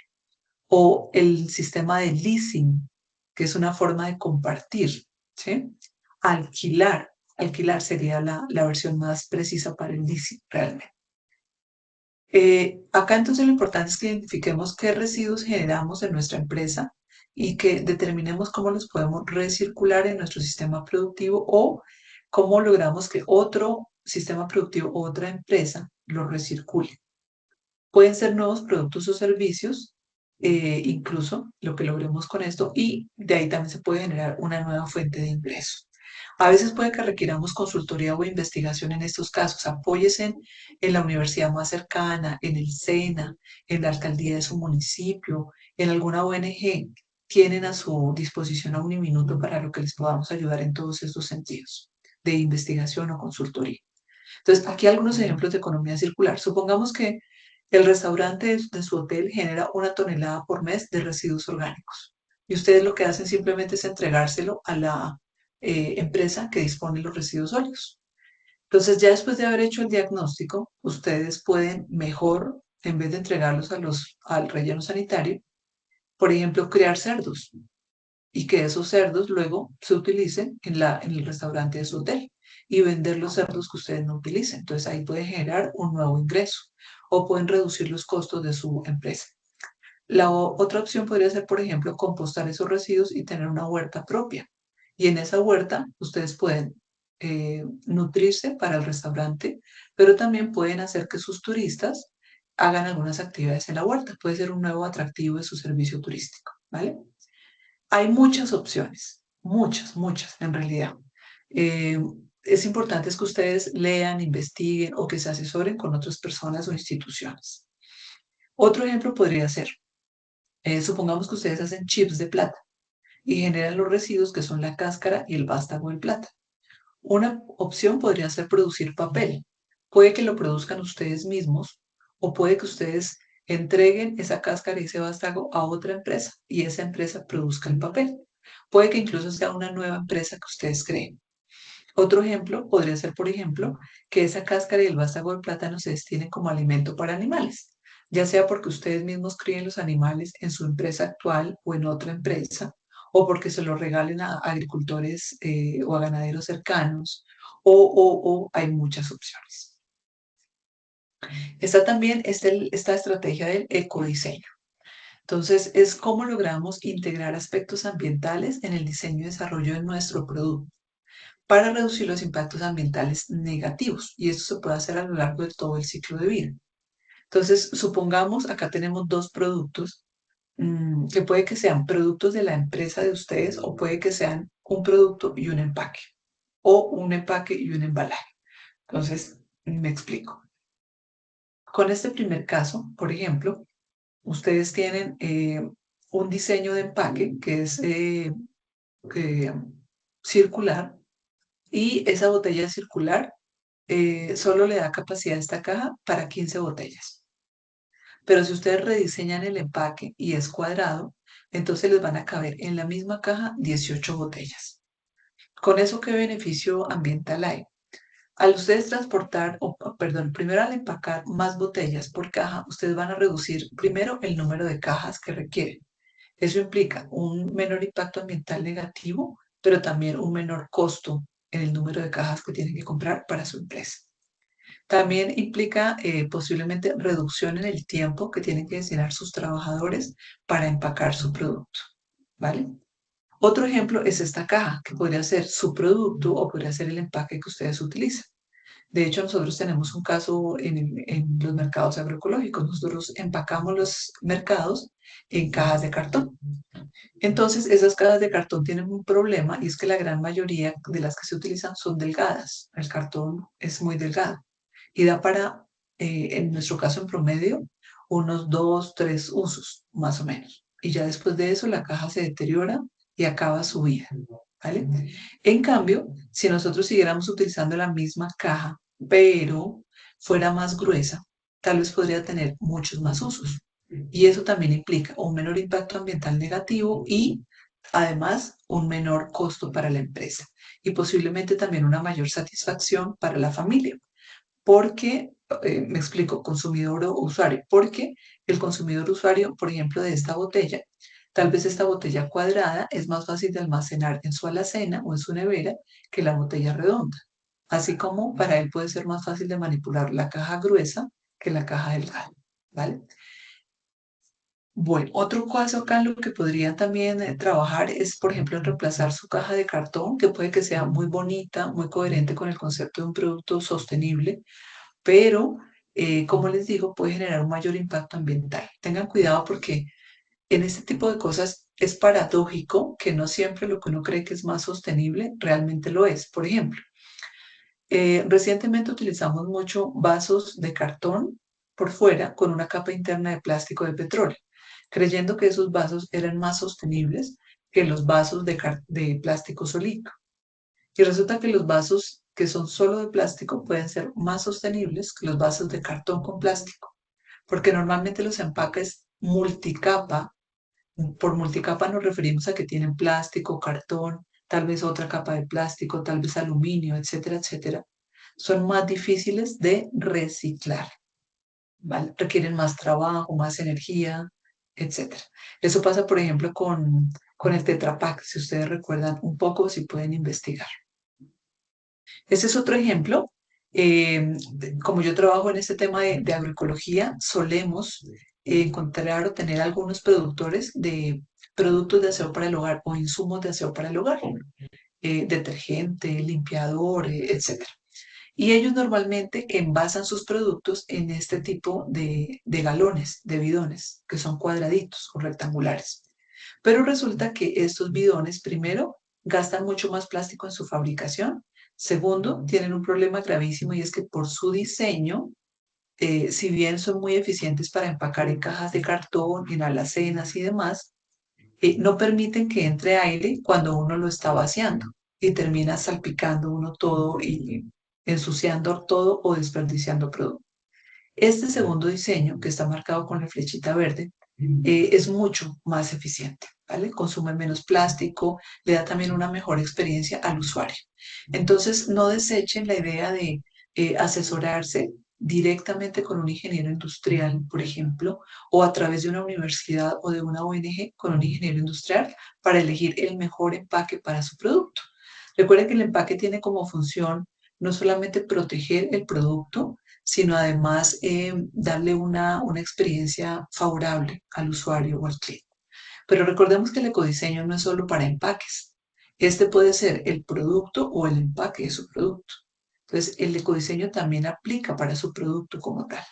O el sistema de leasing, que es una forma de compartir, ¿sí? Alquilar. Alquilar sería la versión más precisa para el leasing, realmente. Acá entonces lo importante es que identifiquemos qué residuos generamos en nuestra empresa y que determinemos cómo los podemos recircular en nuestro sistema productivo o cómo logramos que otro sistema productivo o otra empresa lo recircule. Pueden ser nuevos productos o servicios, incluso lo que logremos con esto, y de ahí también se puede generar una nueva fuente de ingreso. A veces puede que requiramos consultoría o investigación en estos casos. Apóyese en la universidad más cercana, en el SENA, en la alcaldía de su municipio, en alguna ONG. Tienen a su disposición a un minuto para lo que les podamos ayudar en todos estos sentidos de investigación o consultoría. Entonces, aquí algunos ejemplos de economía circular. Supongamos que el restaurante de su hotel genera 1 tonelada por mes de residuos orgánicos y ustedes lo que hacen simplemente es entregárselo a la empresa que dispone los residuos sólidos. Entonces, ya después de haber hecho el diagnóstico, ustedes pueden mejor, en vez de entregarlos al relleno sanitario, por ejemplo, criar cerdos y que esos cerdos luego se utilicen en el restaurante de su hotel y vender los cerdos que ustedes no utilicen. Entonces ahí pueden generar un nuevo ingreso o pueden reducir los costos de su empresa. Otra opción podría ser, por ejemplo, compostar esos residuos y tener una huerta propia. Y en esa huerta ustedes pueden nutrirse para el restaurante, pero también pueden hacer que sus turistas hagan algunas actividades en la huerta. Puede ser un nuevo atractivo de su servicio turístico, ¿vale? Hay muchas opciones, muchas en realidad. Eh, es importante es que ustedes lean, investiguen o que se asesoren con otras personas o instituciones. Otro ejemplo podría ser, supongamos que ustedes hacen chips de plata y generan los residuos que son la cáscara y el vástago de plata. Una opción podría ser producir papel. Puede que lo produzcan ustedes mismos o puede que ustedes entreguen esa cáscara y ese vástago a otra empresa y esa empresa produzca el papel. Puede que incluso sea una nueva empresa que ustedes creen. Otro ejemplo podría ser, por ejemplo, que esa cáscara y el vástago de plátano se destinen como alimento para animales, ya sea porque ustedes mismos críen los animales en su empresa actual o en otra empresa, o porque se los regalen a agricultores o a ganaderos cercanos, o hay muchas opciones. Está también esta estrategia del ecodiseño. Entonces, es cómo logramos integrar aspectos ambientales en el diseño y desarrollo de nuestro producto para reducir los impactos ambientales negativos. Y esto se puede hacer a lo largo de todo el ciclo de vida. Entonces, supongamos, acá tenemos dos productos, que puede que sean productos de la empresa de ustedes o puede que sean un producto y un empaque, o un empaque y un embalaje. Entonces, me explico. Con este primer caso, por ejemplo, ustedes tienen un diseño de empaque que es eh, circular y esa botella circular solo le da capacidad a esta caja para 15 botellas. Pero si ustedes rediseñan el empaque y es cuadrado, entonces les van a caber en la misma caja 18 botellas. ¿Con eso qué beneficio ambiental hay? Al ustedes transportar, perdón, primero al empacar más botellas por caja, ustedes van a reducir primero el número de cajas que requieren. Eso implica un menor impacto ambiental negativo, pero también un menor costo en el número de cajas que tienen que comprar para su empresa. También implica posiblemente reducción en el tiempo que tienen que destinar sus trabajadores para empacar su producto, ¿vale? Otro ejemplo es esta caja, que podría ser su producto o podría ser el empaque que ustedes utilizan. De hecho, nosotros tenemos un caso en los mercados agroecológicos. Nosotros empacamos los mercados en cajas de cartón. Entonces, esas cajas de cartón tienen un problema y es que la gran mayoría de las que se utilizan son delgadas. El cartón es muy delgado y da para, en nuestro caso en promedio, unos 2, 3 usos, más o menos. Y ya después de eso la caja se deteriora y acaba su vida, ¿vale? En cambio, si nosotros siguiéramos utilizando la misma caja, pero fuera más gruesa, tal vez podría tener muchos más usos. Y eso también implica un menor impacto ambiental negativo y además un menor costo para la empresa y posiblemente también una mayor satisfacción para la familia. Porque, me explico, consumidor o usuario, porque el consumidor usuario, por ejemplo, de esta botella, tal vez esta botella cuadrada es más fácil de almacenar en su alacena o en su nevera que la botella redonda. Así como para él puede ser más fácil de manipular la caja gruesa que la caja delgada, ¿vale? Bueno, otro caso acá en lo que podrían también trabajar es, por ejemplo, en reemplazar su caja de cartón, que puede que sea muy bonita, muy coherente con el concepto de un producto sostenible, pero, como les digo, puede generar un mayor impacto ambiental. Tengan cuidado porque en este tipo de cosas es paradójico que no siempre lo que uno cree que es más sostenible realmente lo es. Por ejemplo, recientemente utilizamos mucho vasos de cartón por fuera con una capa interna de plástico de petróleo, creyendo que esos vasos eran más sostenibles que los vasos de plástico solito. Y resulta que los vasos que son solo de plástico pueden ser más sostenibles que los vasos de cartón con plástico, porque normalmente los empaques multicapa, por multicapa nos referimos a que tienen plástico, cartón, tal vez otra capa de plástico, tal vez aluminio, etcétera, etcétera, son más difíciles de reciclar, ¿vale? Requieren más trabajo, más energía, etcétera. Eso pasa, por ejemplo, con el Tetra Pak, si ustedes recuerdan un poco, si pueden investigar. Ese es otro ejemplo. Como yo trabajo en este tema de agroecología, solemos encontrar o tener algunos productores de productos de aseo para el hogar o insumos de aseo para el hogar, detergente, limpiador, etcétera. Y ellos normalmente envasan sus productos en este tipo de galones, de bidones, que son cuadraditos o rectangulares. Pero resulta que estos bidones, primero, gastan mucho más plástico en su fabricación. Segundo, tienen un problema gravísimo y es que por su diseño, si bien son muy eficientes para empacar en cajas de cartón, en alacenas y demás, no permiten que entre aire cuando uno lo está vaciando y termina salpicando uno todo y ensuciando todo o desperdiciando producto. Este segundo diseño, que está marcado con la flechita verde, es mucho más eficiente, ¿vale? Consume menos plástico, le da también una mejor experiencia al usuario. Entonces, no desechen la idea de asesorarse directamente con un ingeniero industrial, por ejemplo, o a través de una universidad o de una ONG con un ingeniero industrial para elegir el mejor empaque para su producto. Recuerden que el empaque tiene como función no solamente proteger el producto, sino además darle una experiencia favorable al usuario o al cliente. Pero recordemos que el ecodiseño no es solo para empaques. Este puede ser el producto o el empaque de su producto. Entonces, el ecodiseño también aplica para su producto como tal.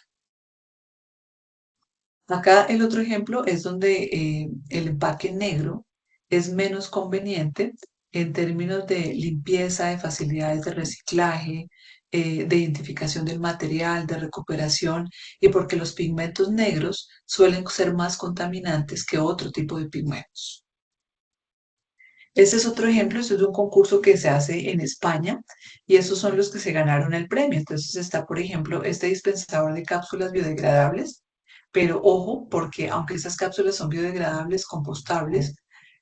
Acá el otro ejemplo es donde el empaque negro es menos conveniente en términos de limpieza, de facilidades de reciclaje, de identificación del material, de recuperación, y porque los pigmentos negros suelen ser más contaminantes que otro tipo de pigmentos. Este es otro ejemplo, este es de un concurso que se hace en España y esos son los que se ganaron el premio. Entonces está, por ejemplo, este dispensador de cápsulas biodegradables, pero ojo, porque aunque estas cápsulas son biodegradables, compostables,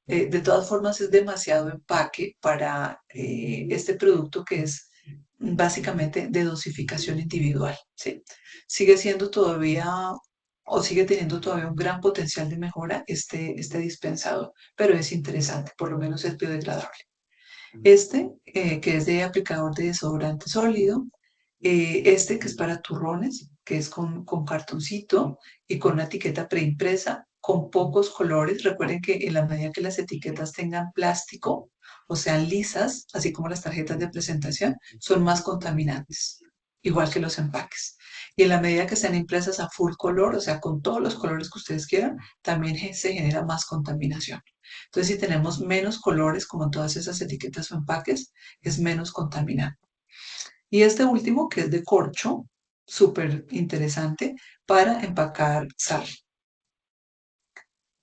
de todas formas es demasiado empaque para este producto que es básicamente de dosificación individual, ¿sí? Sigue siendo todavía o sigue teniendo todavía un gran potencial de mejora este dispensador, pero es interesante, por lo menos es biodegradable. Este, que es de aplicador de desodorante sólido, este que es para turrones, que es con cartoncito y con una etiqueta preimpresa, con pocos colores. Recuerden que en la medida que las etiquetas tengan plástico o sean lisas, así como las tarjetas de presentación, son más contaminantes, igual que los empaques. Y en la medida que sean impresas a full color, o sea, con todos los colores que ustedes quieran, también se genera más contaminación. Entonces, si tenemos menos colores, como todas esas etiquetas o empaques, es menos contaminante. Y este último, que es de corcho, súper interesante para empacar sal.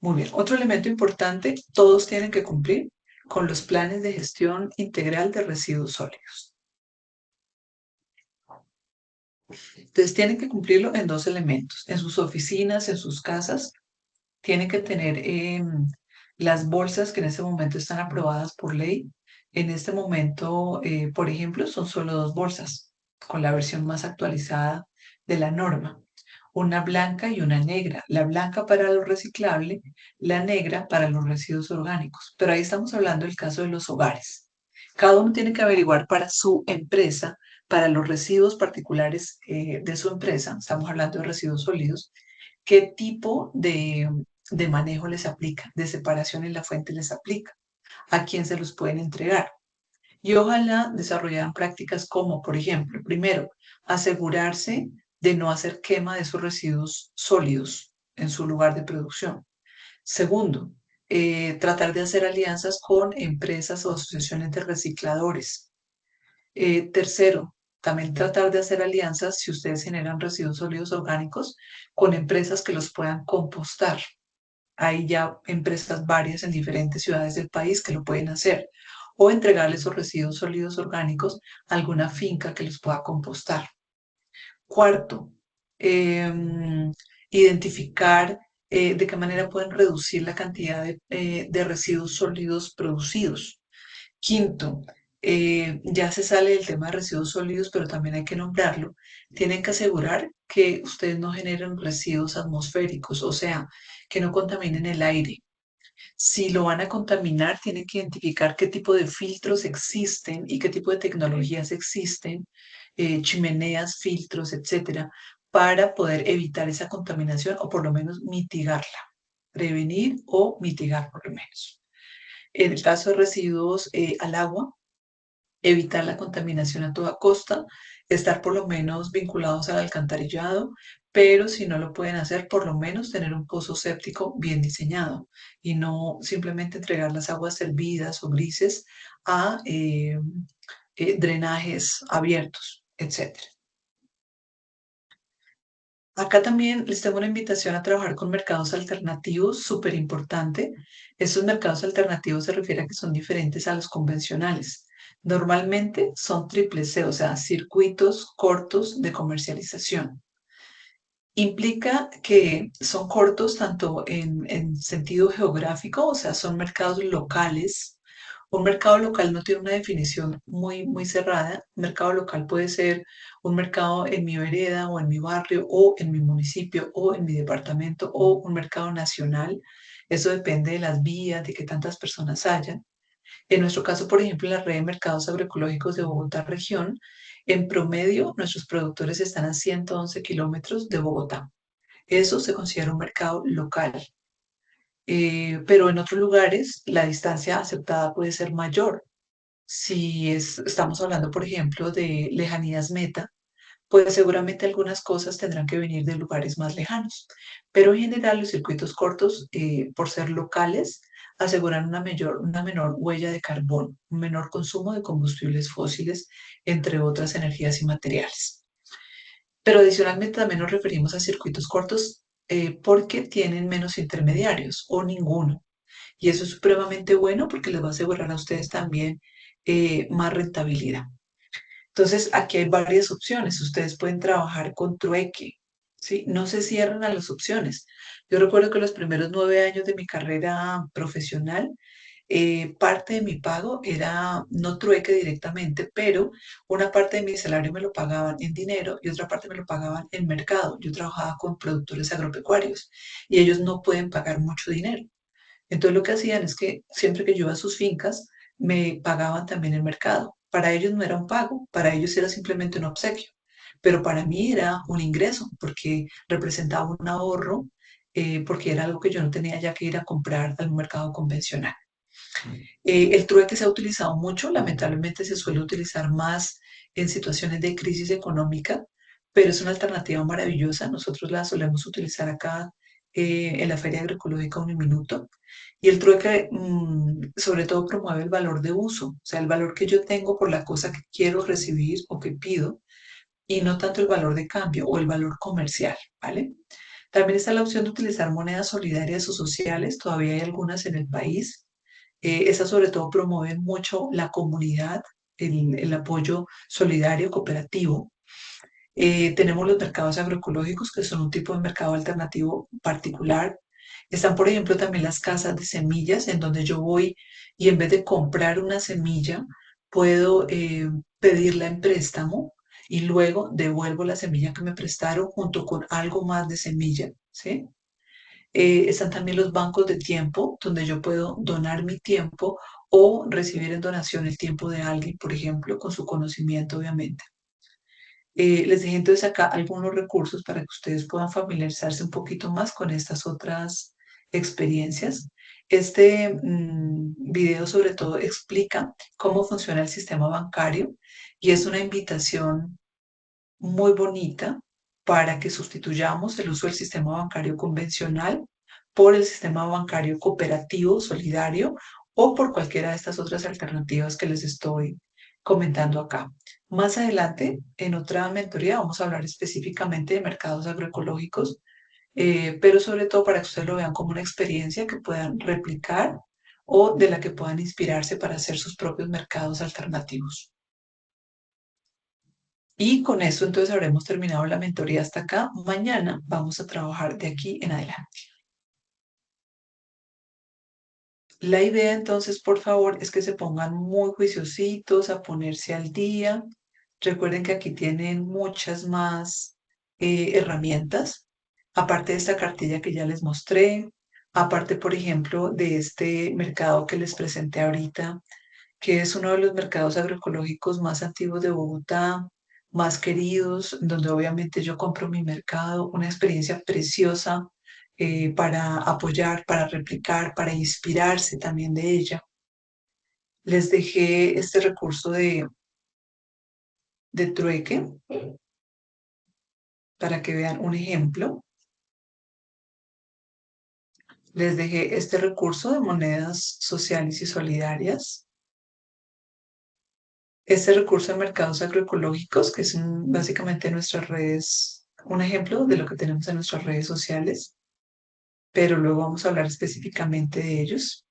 Muy bien. Otro elemento importante, todos tienen que cumplir con los planes de gestión integral de residuos sólidos. Entonces, tienen que cumplirlo en dos elementos. En sus oficinas, en sus casas, tienen que tener las bolsas que en este momento están aprobadas por ley. En este momento, por ejemplo, son solo dos bolsas, con la versión más actualizada de la norma. Una blanca y una negra. La blanca para lo reciclable, la negra para los residuos orgánicos. Pero ahí estamos hablando del caso de los hogares. Cada uno tiene que averiguar para su empresa, para los residuos particulares de su empresa, estamos hablando de residuos sólidos, qué tipo de manejo les aplica, de separación en la fuente les aplica, a quién se los pueden entregar. Y ojalá desarrollaran prácticas como, por ejemplo, primero, asegurarse de no hacer quema de esos residuos sólidos en su lugar de producción. Segundo, tratar de hacer alianzas con empresas o asociaciones de recicladores. Tercero, también tratar de hacer alianzas, si ustedes generan residuos sólidos orgánicos, con empresas que los puedan compostar. Hay ya empresas varias en diferentes ciudades del país que lo pueden hacer. O entregarles esos residuos sólidos orgánicos a alguna finca que los pueda compostar. Cuarto, identificar de qué manera pueden reducir la cantidad de residuos sólidos producidos. Quinto, ya se sale del tema de residuos sólidos, pero también hay que nombrarlo. Tienen que asegurar que ustedes no generen residuos atmosféricos, o sea, que no contaminen el aire. Si lo van a contaminar, tienen que identificar qué tipo de filtros existen y qué tipo de tecnologías existen, chimeneas, filtros, etcétera, para poder evitar esa contaminación o por lo menos mitigarla, prevenir o mitigar por lo menos. En el caso de residuos al agua, evitar la contaminación a toda costa, estar por lo menos vinculados al alcantarillado, pero si no lo pueden hacer, por lo menos tener un pozo séptico bien diseñado y no simplemente entregar las aguas servidas o grises a drenajes abiertos, etcétera. Acá también les tengo una invitación a trabajar con mercados alternativos, súper importante. Estos mercados alternativos se refiere a que son diferentes a los convencionales. Normalmente son triple C, o sea, circuitos cortos de comercialización. Implica que son cortos tanto en sentido geográfico, o sea, son mercados locales. Un mercado local no tiene una definición muy cerrada. Un mercado local puede ser un mercado en mi vereda o en mi barrio o en mi municipio o en mi departamento o un mercado nacional. Eso depende de las vías, de que tantas personas hayan. En nuestro caso, por ejemplo, en la red de mercados agroecológicos de Bogotá región, en promedio nuestros productores están a 111 kilómetros de Bogotá. Eso se considera un mercado local. Pero en otros lugares la distancia aceptada puede ser mayor. Si estamos hablando, por ejemplo, de lejanías meta, pues seguramente algunas cosas tendrán que venir de lugares más lejanos. Pero en general los circuitos cortos, por ser locales, aseguran una menor huella de carbón, un menor consumo de combustibles fósiles, entre otras energías y materiales. Pero adicionalmente también nos referimos a circuitos cortos porque tienen menos intermediarios o ninguno. Y eso es supremamente bueno porque les va a asegurar a ustedes también más rentabilidad. Entonces, aquí hay varias opciones. Ustedes pueden trabajar con trueque, ¿sí? No se cierran a las opciones. Yo recuerdo que los primeros 9 años de mi carrera profesional, parte de mi pago era no trueque directamente, pero una parte de mi salario me lo pagaban en dinero y otra parte me lo pagaban en mercado. Yo trabajaba con productores agropecuarios y ellos no pueden pagar mucho dinero. Entonces lo que hacían es que siempre que yo iba a sus fincas, me pagaban también el mercado. Para ellos no era un pago, para ellos era simplemente un obsequio, pero para mí era un ingreso porque representaba un ahorro, porque era algo que yo no tenía ya que ir a comprar al mercado convencional. El trueque se ha utilizado mucho, lamentablemente se suele utilizar más en situaciones de crisis económica, pero es una alternativa maravillosa. Nosotros la solemos utilizar acá en la Feria Agroecológica Uniminuto. Y el trueque, sobre todo, promueve el valor de uso, o sea, el valor que yo tengo por la cosa que quiero recibir o que pido, y no tanto el valor de cambio o el valor comercial, ¿vale? También está la opción de utilizar monedas solidarias o sociales, todavía hay algunas en el país. Esas sobre todo promueven mucho la comunidad, el apoyo solidario, cooperativo. Tenemos los mercados agroecológicos, que son un tipo de mercado alternativo particular. Están, por ejemplo, también las casas de semillas, en donde yo voy y en vez de comprar una semilla, puedo pedirla en préstamo y luego devuelvo la semilla que me prestaron junto con algo más de semilla, ¿sí? Están también los bancos de tiempo, donde yo puedo donar mi tiempo o recibir en donación el tiempo de alguien, por ejemplo, con su conocimiento, obviamente. Les dejé entonces acá algunos recursos para que ustedes puedan familiarizarse un poquito más con estas otras experiencias. Este video sobre todo explica cómo funciona el sistema bancario y es una invitación muy bonita para que sustituyamos el uso del sistema bancario convencional por el sistema bancario cooperativo, solidario o por cualquiera de estas otras alternativas que les estoy comentando acá. Más adelante, en otra mentoría, vamos a hablar específicamente de mercados agroecológicos, pero sobre todo para que ustedes lo vean como una experiencia que puedan replicar o de la que puedan inspirarse para hacer sus propios mercados alternativos. Y con esto entonces habremos terminado la mentoría hasta acá. Mañana vamos a trabajar de aquí en adelante. La idea entonces, por favor, es que se pongan muy juiciositos a ponerse al día. Recuerden que aquí tienen muchas más herramientas, aparte de esta cartilla que ya les mostré, aparte, por ejemplo, de este mercado que les presenté ahorita, que es uno de los mercados agroecológicos más antiguos de Bogotá, más queridos, donde obviamente yo compro mi mercado, una experiencia preciosa para apoyar, para replicar, para inspirarse también de ella. Les dejé este recurso de trueque para que vean un ejemplo. Les dejé este recurso de monedas sociales y solidarias. Este recurso de mercados agroecológicos, que es básicamente nuestras redes, un ejemplo de lo que tenemos en nuestras redes sociales, pero luego vamos a hablar específicamente de ellos.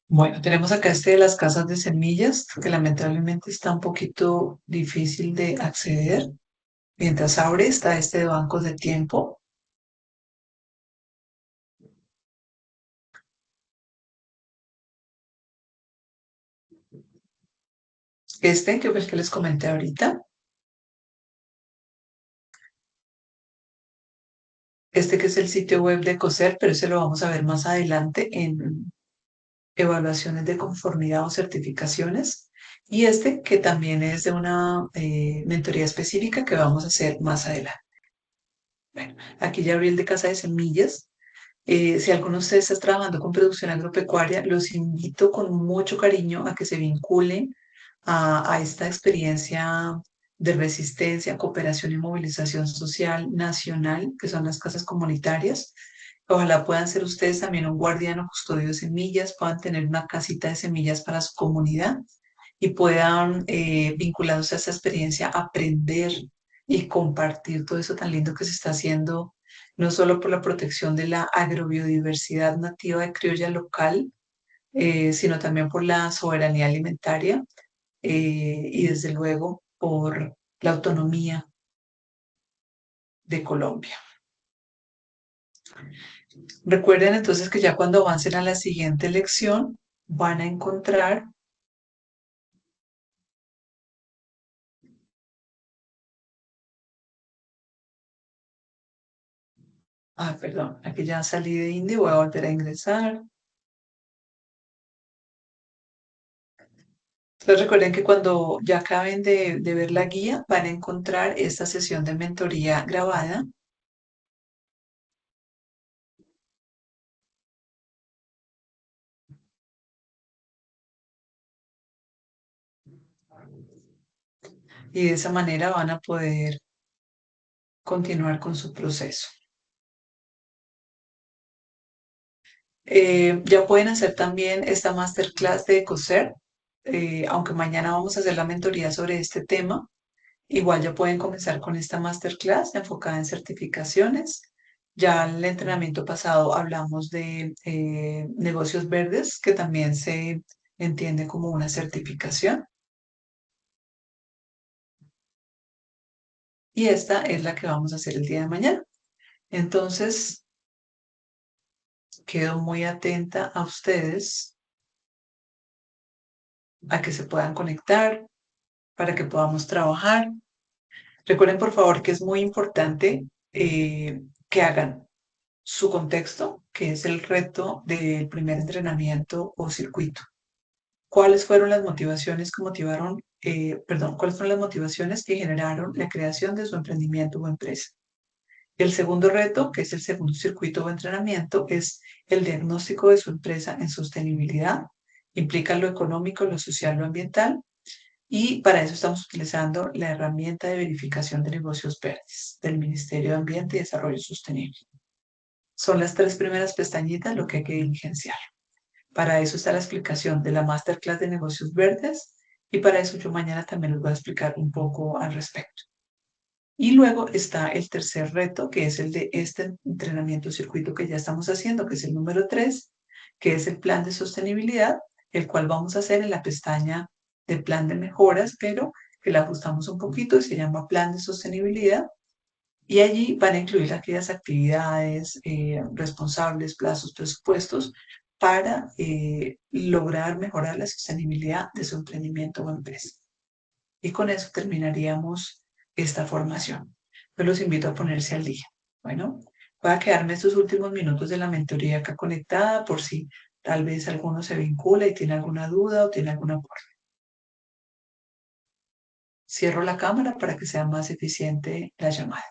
Bueno, tenemos acá este de las casas de semillas, que lamentablemente está un poquito difícil de acceder. Mientras abre, está este de bancos de tiempo. Este, que fue el que les comenté ahorita, este que es el sitio web de COSER, pero ese lo vamos a ver más adelante en evaluaciones de conformidad o certificaciones. Y este que también es de una mentoría específica que vamos a hacer más adelante. Bueno, aquí ya abrí el de Casa de Semillas. Si alguno de ustedes está trabajando con producción agropecuaria, los invito con mucho cariño a que se vinculen a esta experiencia de resistencia, cooperación y movilización social nacional, que son las casas comunitarias. Ojalá puedan ser ustedes también un guardián o custodio de semillas, puedan tener una casita de semillas para su comunidad y puedan, vinculados a esta experiencia, aprender y compartir todo eso tan lindo que se está haciendo, no solo por la protección de la agrobiodiversidad nativa de criolla local, sino también por la soberanía alimentaria y desde luego por la autonomía de Colombia. Recuerden entonces que ya cuando avancen a la siguiente lección van a encontrar, perdón, aquí ya salí de Indy, voy a volver a ingresar. Entonces recuerden que cuando ya acaben de ver la guía van a encontrar esta sesión de mentoría grabada y de esa manera van a poder continuar con su proceso. Ya pueden hacer también esta masterclass de coser, aunque mañana vamos a hacer la mentoría sobre este tema. Igual ya pueden comenzar con esta masterclass enfocada en certificaciones. Ya en el entrenamiento pasado hablamos de negocios verdes, que también se entiende como una certificación. Y esta es la que vamos a hacer el día de mañana. Entonces, quedo muy atenta a ustedes, a que se puedan conectar, para que podamos trabajar. Recuerden, por favor, que es muy importante que hagan su contexto, que es el reto del primer entrenamiento o circuito. ¿Cuáles fueron las motivaciones que motivaron, cuáles fueron las motivaciones que generaron la creación de su emprendimiento o empresa? El segundo reto, que es el segundo circuito o entrenamiento, es el diagnóstico de su empresa en sostenibilidad. Implica lo económico, lo social, lo ambiental. Y para eso estamos utilizando la herramienta de verificación de negocios verdes del Ministerio de Ambiente y Desarrollo Sostenible. Son las tres primeras pestañitas lo que hay que diligenciar. Para eso está la explicación de la Masterclass de Negocios Verdes y para eso yo mañana también les voy a explicar un poco al respecto. Y luego está el tercer reto, que es el de este entrenamiento circuito que ya estamos haciendo, que es el número 3, que es el plan de sostenibilidad, el cual vamos a hacer en la pestaña de plan de mejoras, pero que la ajustamos un poquito y se llama plan de sostenibilidad. Y allí van a incluir aquellas actividades responsables, plazos, presupuestos para lograr mejorar la sostenibilidad de su emprendimiento o empresa. Y con eso terminaríamos esta formación. Yo los invito a ponerse al día. Bueno, voy a quedarme estos últimos minutos de la mentoría acá conectada por si tal vez alguno se vincula y tiene alguna duda o tiene alguna aporte. Cierro la cámara para que sea más eficiente la llamada.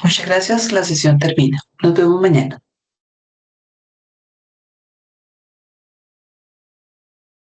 Muchas gracias, la sesión termina. Nos vemos mañana.